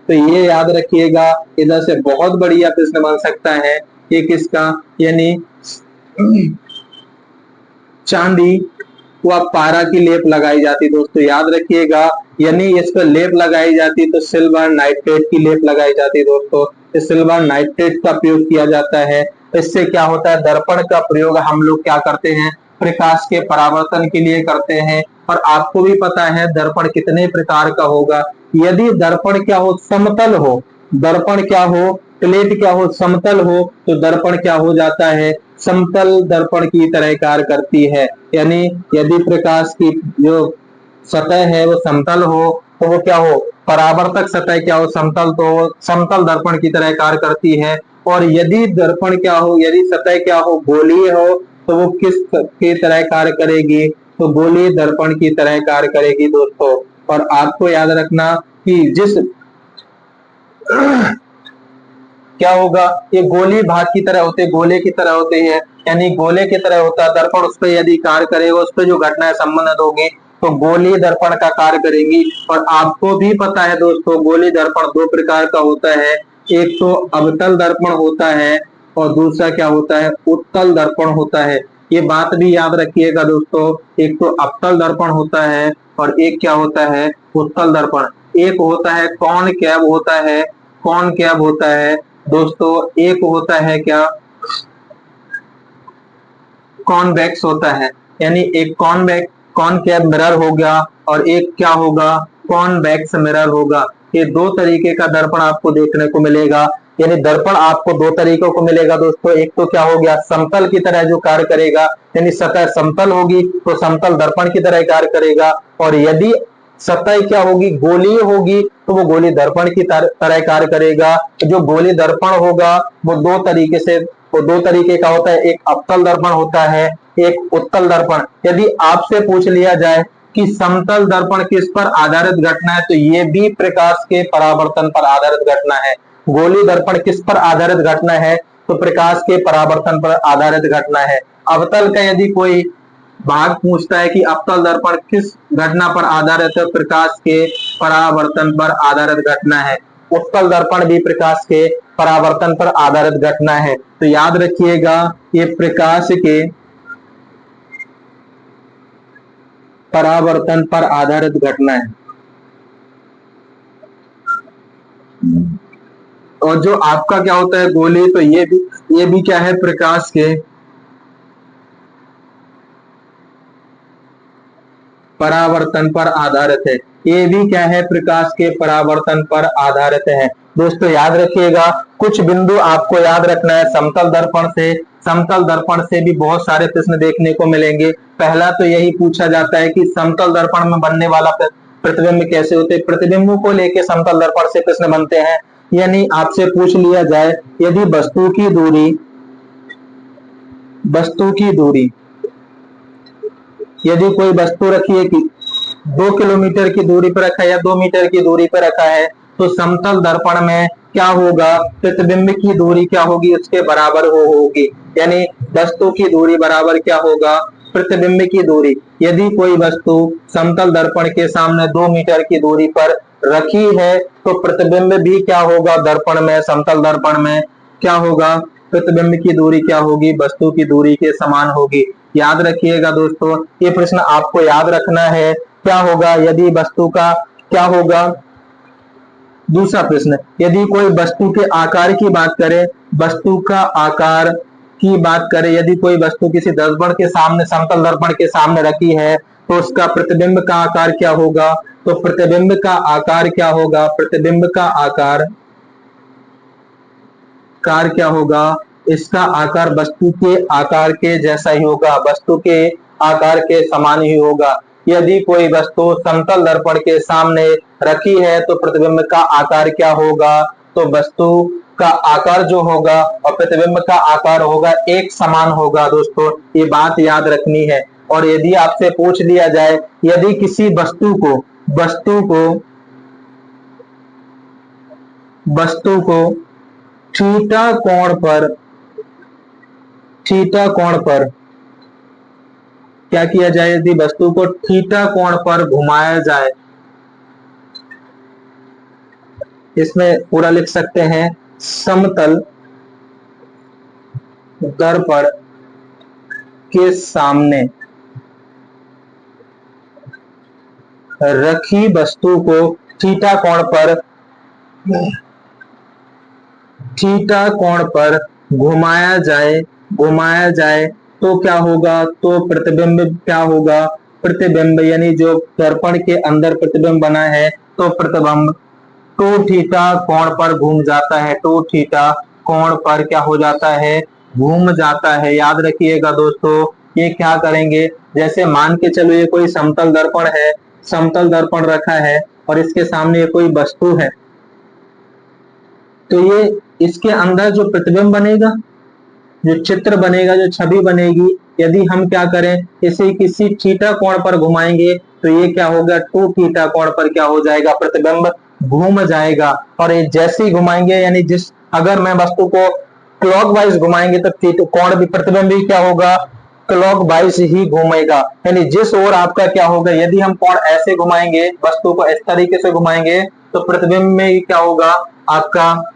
तो ये याद रखिएगा। इधर से बहुत बढ़िया प्रश्न बन सकता है, ये किसका, यानी चांदी व पारा की लेप लगाई जाती। दोस्तों याद रखिएगा, यानी इस पर लेप लगाई जाती तो सिल्वर नाइट्रेट की लेप लगाई जाती। दोस्तों इस सिल्वर नाइट्रेट का प्रयोग किया जाता है। इससे क्या होता है, दर्पण का प्रयोग हम लोग क्या करते हैं, प्रकाश के परावर्तन के लिए करते हैं। और आपको भी पता है दर्पण कितने प्रकार का होगा। यदि दर्पण क्या हो, समतल हो, दर्पण क्या हो, प्लेट क्या हो, समतल हो, तो दर्पण क्या हो जाता है, समतल दर्पण की तरह कार्य करती है। यानी यदि प्रकाश की जो सतह है वो समतल हो, तो वो क्या हो, परावर्तक सतह क्या हो, समतल, तो वो समतल दर्पण की तरह कार्य करती है। और यदि दर्पण क्या हो, यदि सतह क्या हो, गोलीय हो, तो वो किस की तरह कार्य करेगी, तो गोलीय दर्पण की तरह कार्य करेगी दोस्तों। और आपको याद रखना कि जिस क्या होगा, ये गोली भाग की तरह होते, गोले की तरह होते हैं, यानी गोले की तरह होता है दर्पण। उस पर यदि कार्य करेगा, उस पर जो घटनाएं संबंधित होगी, तो गोली दर्पण का कार्य करेंगी। और आपको भी पता है दोस्तों, गोली दर्पण 2 प्रकार का होता है। एक तो अवतल दर्पण होता है और दूसरा क्या होता है, उत्तल दर्पण होता है। ये बात भी याद रखिएगा दोस्तों, एक तो अवतल दर्पण होता है और एक क्या होता है, उत्तल दर्पण। एक होता है कॉनकेव होता है, कॉनकेव होता है दोस्तों, एक होता है क्या, कॉन्वेक्स होता है। यानी एक कॉनकेव मिरर हो गया और एक क्या होगा, कॉन्वेक्स मिरर होगा। ये 2 तरीके का दर्पण आपको देखने को मिलेगा। यानी दर्पण आपको 2 तरीकों को मिलेगा दोस्तों। एक तो क्या हो गया, समतल की तरह जो कार्य करेगा, यानी सतह समतल होगी तो समतल दर्पण की तरह कार्य करेगा। और यदि सतह क्या होगी, गोलीय होगी, तो वो गोली दर्पण की तरह कार्य करेगा। जो गोली दर्पण होगा वो 2 तरीके से, वो 2 तरीके का होता है, एक अवतल दर्पण होता है, एक उत्तल दर्पण। यदि आपसे पूछ लिया जाए कि समतल दर्पण किस पर आधारित घटना है, तो ये भी प्रकाश के परावर्तन पर आधारित घटना है। गोली दर्पण किस पर आधारित घटना है, तो प्रकाश के परावर्तन पर आधारित घटना है। अवतल का यदि कोई भाग पूछता है कि अवतल दर्पण किस घटना पर आधारित है, प्रकाश के परावर्तन पर आधारित घटना है। उत्तल दर्पण भी प्रकाश के परावर्तन पर आधारित घटना है। तो याद रखिएगा, ये प्रकाश के परावर्तन पर आधारित घटना है। और जो आपका क्या होता है, गोली, तो ये भी क्या है, प्रकाश के परावर्तन पर आधारित है। ये भी क्या है, प्रकाश के परावर्तन पर आधारित है। दोस्तों याद रखिएगा, कुछ बिंदु आपको याद रखना है समतल दर्पण से। समतल दर्पण से भी बहुत सारे प्रश्न देखने को मिलेंगे। पहला तो यही पूछा जाता है कि समतल दर्पण में बनने वाला प्रतिबिंब कैसे होते हैं। प्रतिबिंबों को लेकर समतल दर्पण से प्रश्न बनते हैं। यानी आपसे पूछ लिया जाए, यदि वस्तु की दूरी वस्तु की दूरी, यदि कोई वस्तु रखी है कि 2 किलोमीटर की दूरी पर रखा है या 2 मीटर की दूरी पर रखा है, तो समतल दर्पण में क्या होगा, प्रतिबिंब की दूरी क्या होगी, उसके बराबर होगी। यानी वस्तु की दूरी बराबर क्या होगा, प्रतिबिंब की दूरी। यदि कोई वस्तु समतल दर्पण के सामने 2 मीटर की दूरी पर रखी है, तो प्रतिबिंब भी क्या होगा, दर्पण में, समतल दर्पण में क्या होगा, प्रतिबिंब की दूरी क्या होगी, वस्तु की दूरी के समान होगी। याद रखिएगा दोस्तों, ये प्रश्न आपको याद रखना है। क्या होगा यदि वस्तु का, क्या होगा, दूसरा प्रश्न, यदि कोई वस्तु के आकार की बात करें, वस्तु का आकार की बात करें, यदि कोई वस्तु किसी दर्पण के सामने, समतल दर्पण के सामने रखी है, तो उसका प्रतिबिंब का आकार क्या होगा, तो प्रतिबिंब का आकार क्या होगा, प्रतिबिंब का आकार कार क्या होगा, इसका आकार वस्तु के आकार के जैसा ही होगा, वस्तु के आकार के समान ही होगा। यदि कोई वस्तु समतल दर्पण के सामने रखी है, तो प्रतिबिंब का आकार क्या होगा, तो वस्तु का आकार जो होगा और प्रतिबिंब का आकार होगा एक समान होगा। दोस्तों ये बात याद रखनी है। और यदि आपसे पूछ लिया जाए, यदि किसी वस्तु को थीटा कोण पर, थीटा कोण पर क्या किया जाए, यदि वस्तु को थीटा कोण पर घुमाया जाए, इसमें पूरा लिख सकते हैं, समतल दर्पण के सामने रखी वस्तु को थीटा कोण पर, थीटा कोण पर घुमाया जाए तो क्या होगा, तो प्रतिबिंब क्या होगा, प्रतिबिंब यानी जो दर्पण के अंदर प्रतिबिंब बना है, तो प्रतिबिंब टू थीटा कोण पर घूम जाता है, टू थीटा कोण पर क्या हो जाता है, घूम जाता है। याद रखिएगा दोस्तों, ये क्या करेंगे, जैसे मान के चलो ये कोई समतल दर्पण है, समतल दर्पण रखा है और इसके सामने ये कोई वस्तु है, तो ये इसके अंदर जो प्रतिबिंब बनेगा, जो चित्र बनेगा, जो छवि बनेगी, यदि हम क्या करें, इसे किसी थीटा कोण पर घुमाएंगे, तो ये क्या होगा, टू थीटा कोण पर क्या हो जाएगा, प्रतिबिंब घूम जाएगा। और ये जैसे ही घुमाएंगे, यानी जिस, अगर मैं वस्तु को क्लॉकवाइज घुमाएंगे तो कोण भी, प्रतिबिंब भी क्या होगा, क्लॉकवाइज ही घूमेगा। यानी जिस ओर आपका क्या होगा, यदि हम कोण ऐसे घुमाएंगे, वस्तु को इस तरीके से घुमाएंगे, तो प्रतिबिंब में क्या होगा, आपका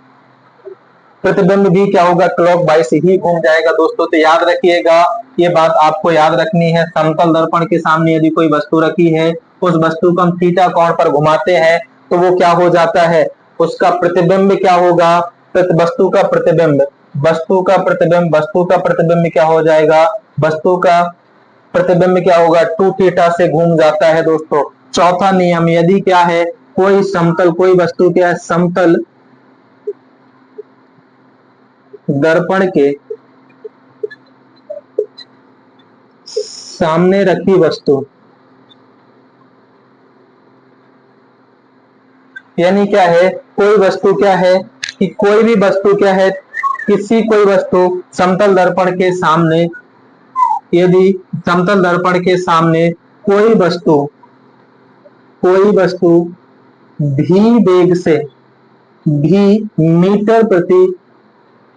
प्रतिबिंब भी क्या होगा, क्लॉकवाइज ही घूम जाएगा। दोस्तों तो याद रखिएगा, ये बात आपको याद रखनी है। समतल दर्पण के सामने यदि कोई वस्तु रखी है, उस वस्तु को हम थीटा कोण पर घुमाते हैं, तो वो क्या हो जाता है, उसका प्रतिबिंब क्या होगा, वस्तु का प्रतिबिंब, वस्तु का प्रतिबिंब क्या हो जाएगा, वस्तु का प्रतिबिंब क्या होगा, टू थीटा से घूम जाता है। दोस्तों चौथा नियम, यदि क्या है, कोई समतल, कोई वस्तु क्या है, समतल दर्पण के सामने रखी वस्तु, यानी क्या है, कोई वस्तु क्या है, कि कोई भी वस्तु क्या है, कोई वस्तु समतल दर्पण के सामने, यदि समतल दर्पण के सामने कोई वस्तु भी वेग से, भी मीटर प्रति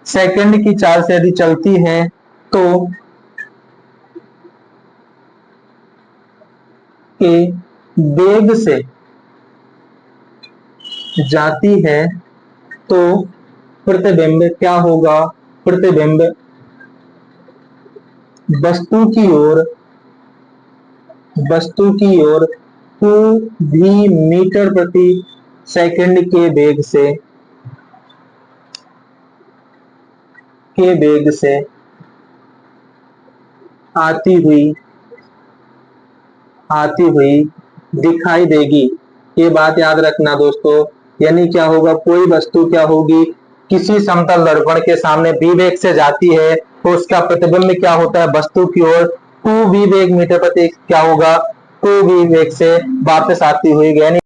सेकंड की चाल से यदि चलती है, तो के वेग से जाती है, तो प्रतिबिंब क्या होगा, प्रतिबिंब वस्तु की ओर 2 भी मीटर प्रति सेकंड के वेग से आती हुई दिखाई देगी। ये बात याद रखना दोस्तों। यानी क्या होगा, कोई वस्तु क्या होगी, किसी समतल दर्पण के सामने v वेग से जाती है, तो उसका प्रतिबिंब क्या होता है, वस्तु की ओर 2v वेग मीटर प्रति क्या होगा, 2v वेग से वापस आती हुई। यानी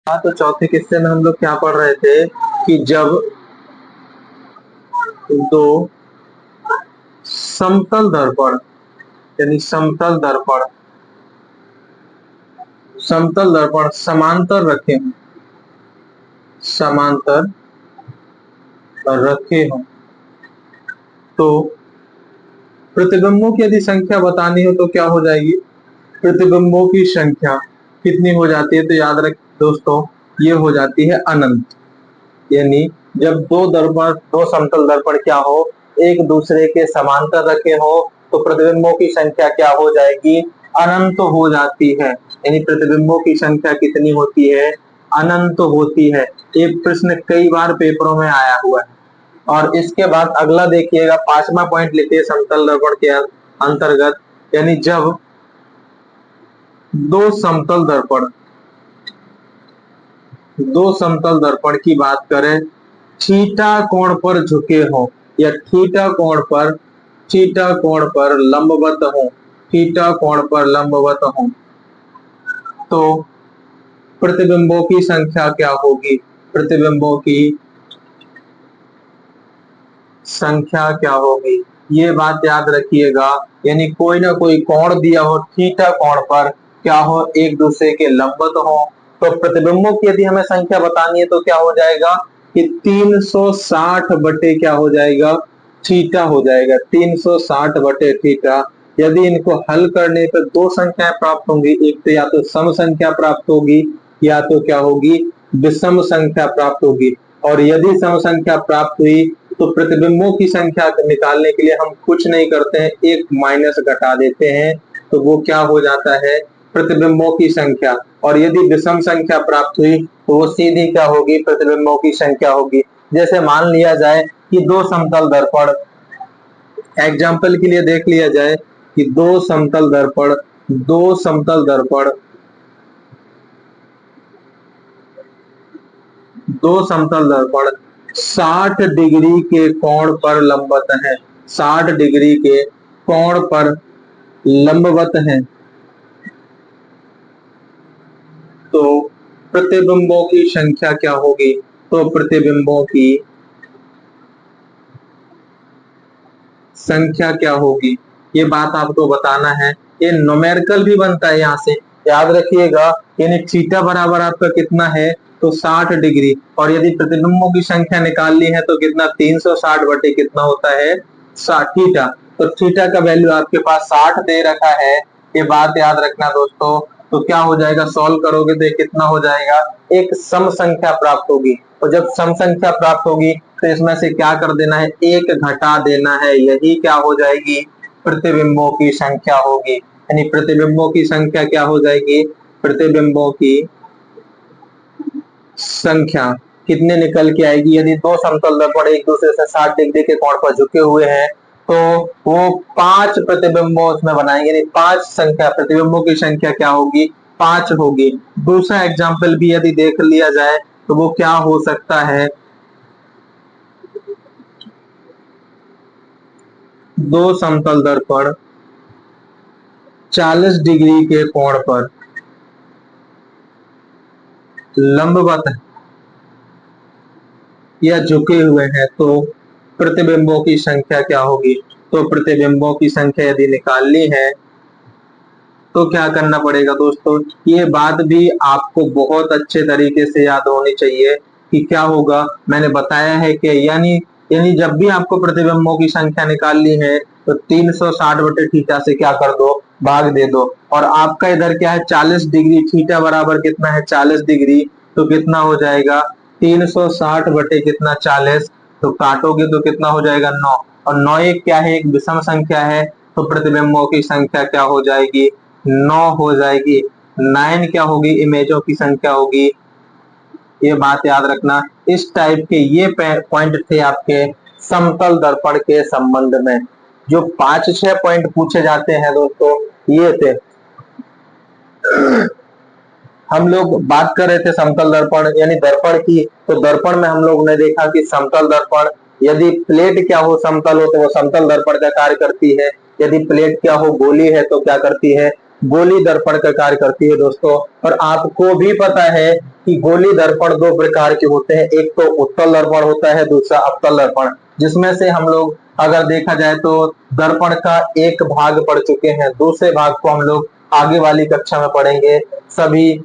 तो चौथे किस्से में हम लोग क्या पढ़ रहे थे, कि दो समतल दर्पण यानी समतल दर्पण समांतर रखे हों, समांतर रखे हों तो प्रतिबिंबों की यदि संख्या बतानी हो तो क्या हो जाएगी? प्रतिबिंबों की संख्या कितनी हो जाती है? तो याद रख दोस्तों, ये हो जाती है अनंत। यानी जब दो समतल दर्पण क्या हो, एक दूसरे के समांतर रखे हो तो प्रतिबिंबों की संख्या क्या हो जाएगी? अनंत हो जाती है। यानी प्रतिबिंबों की संख्या कितनी होती है? अनंत होती है। ये प्रश्न कई बार पेपरों में आया हुआ है। और इसके बाद अगला देखिएगा, 5वां पॉइंट लिखिए समतल दर्पण के अंतर्गत। यानी जब दो समतल दर्पण की बात करें, थीटा कोण पर झुके हों या थीटा कोण पर लंबवत हों, थीटा कोण पर लंबवत हों तो प्रतिबिंबों की संख्या क्या होगी? प्रतिबिंबों की संख्या क्या होगी? ये बात याद रखिएगा। यानी कोई ना कोई कोण दिया हो, थीटा कोण पर क्या हो, एक दूसरे के लंबवत हो तो प्रतिबिंबों की यदि हमें संख्या बतानी है तो क्या हो जाएगा कि 360 बटे क्या हो जाएगा? थीटा हो जाएगा। 360 बटे थीटा। यदि इनको हल करने पर दो संख्याएं प्राप्त होंगी, एक तो या तो सम संख्या प्राप्त होगी या तो क्या होगी? विषम संख्या प्राप्त होगी। और यदि सम संख्या प्राप्त हुई तो प्रतिबिंबों की संख्या निकालने के लिए हम कुछ नहीं करते हैं, एक माइनस घटा देते हैं तो वो क्या हो जाता है? प्रतिबिंबों की संख्या। और यदि विषम संख्या प्राप्त हुई तो वो सीधी क्या होगी? प्रतिबिंबों की संख्या होगी। जैसे मान लिया जाए कि दो समतल दर्पण, एग्जाम्पल के लिए देख लिया जाए कि दो समतल दर्पण 60 डिग्री के कोण पर लंबवत हैं, 60 डिग्री के कोण पर लंबवत हैं तो प्रतिबिंबों की संख्या क्या होगी? तो प्रतिबिंबों की संख्या क्या होगी? ये बात आपको बताना है। ये न्यूमेरिकल भी बनता है यहाँ से, याद रखिएगा। यानी थीटा बराबर आपका कितना है? तो 60 डिग्री। और यदि प्रतिबिंबों की संख्या निकालनी है तो कितना? 360 बटे कितना होता है? 60 थीटा। तो थीटा का वैल्यू आपके पास 60 दे रखा है, ये बात याद रखना दोस्तों। तो क्या हो जाएगा? सॉल्व करोगे तो कितना हो जाएगा? एक सम संख्या प्राप्त होगी। और जब सम संख्या प्राप्त होगी तो इसमें से क्या कर देना है? एक घटा देना है। यही क्या हो जाएगी? प्रतिबिंबों की संख्या होगी। यानी प्रतिबिंबों की संख्या क्या हो जाएगी? प्रतिबिंबों की संख्या कितने निकल के आएगी? यदि दो समतल दर्पण एक दूसरे से 60 डिग्री के कोण पर झुके हुए हैं तो वो 5 प्रतिबिंबों उसमें बनाएंगे। यानी 5 संख्या, प्रतिबिंबों की संख्या क्या होगी? 5 होगी। दूसरा एग्जाम्पल भी यदि देख लिया जाए तो वो क्या हो सकता है? दो समतल दर्पण 40 डिग्री के कोण पर लंबवत या झुके हुए हैं तो प्रतिबिंबों की संख्या क्या होगी? तो प्रतिबिंबों की संख्या यदि निकालनी है तो क्या करना पड़ेगा दोस्तों? ये बात भी आपको बहुत अच्छे तरीके से याद होनी चाहिए कि क्या होगा। मैंने बताया है कि यानी यानी जब भी आपको प्रतिबिंबों की संख्या निकालनी है तो 360 बटे थीटा से क्या कर दो? भाग दे दो। और आपका इधर क्या है? 40 डिग्री। थीटा बराबर कितना है? 40 डिग्री। तो कितना हो जाएगा? 360 बटे कितना? 40। तो काटोगे तो कितना हो जाएगा? 9। और 9 एक क्या है? एक विषम संख्या है तो प्रतिबिंबों की संख्या क्या हो जाएगी? 9 हो जाएगी। 9 क्या होगी? इमेजों की संख्या होगी। ये बात याद रखना। इस टाइप के ये पॉइंट थे आपके समतल दर्पण के संबंध में। जो 5-6 पॉइंट पूछे जाते हैं दोस्तों, ये थे। हम लोग बात कर रहे थे समतल दर्पण यानी दर्पण की। तो दर्पण में हम लोग ने देखा कि समतल दर्पण, यदि प्लेट क्या हो, समतल हो तो वो समतल दर्पण का कार्य करती है। यदि प्लेट क्या हो, गोली है तो क्या करती है? गोली दर्पण का कार्य करती है दोस्तों। और आपको भी पता है कि गोली दर्पण दो प्रकार के होते हैं, एक तो उत्तल दर्पण होता है, दूसरा अवतल दर्पण। जिसमें से हम लोग अगर देखा जाए तो दर्पण का एक भाग पढ़ चुके हैं, दूसरे भाग को हम लोग आगे वाली कक्षा में पढ़ेंगे। सभी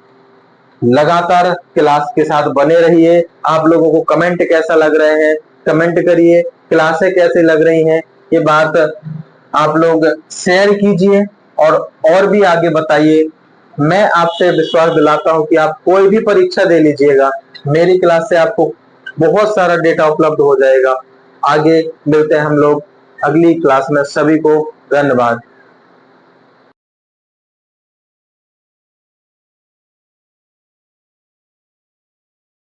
लगातार क्लास के साथ बने रहिए। आप लोगों को कमेंट कैसा लग रहे हैं कमेंट करिए, क्लासें कैसे लग रही हैं ये बात आप लोग शेयर कीजिए और भी आगे बताइए। मैं आपसे विश्वास दिलाता हूं कि आप कोई भी परीक्षा दे लीजिएगा, मेरी क्लास से आपको बहुत सारा डेटा उपलब्ध हो जाएगा। आगे मिलते हैं हम लोग अगली क्लास में। सभी को धन्यवाद।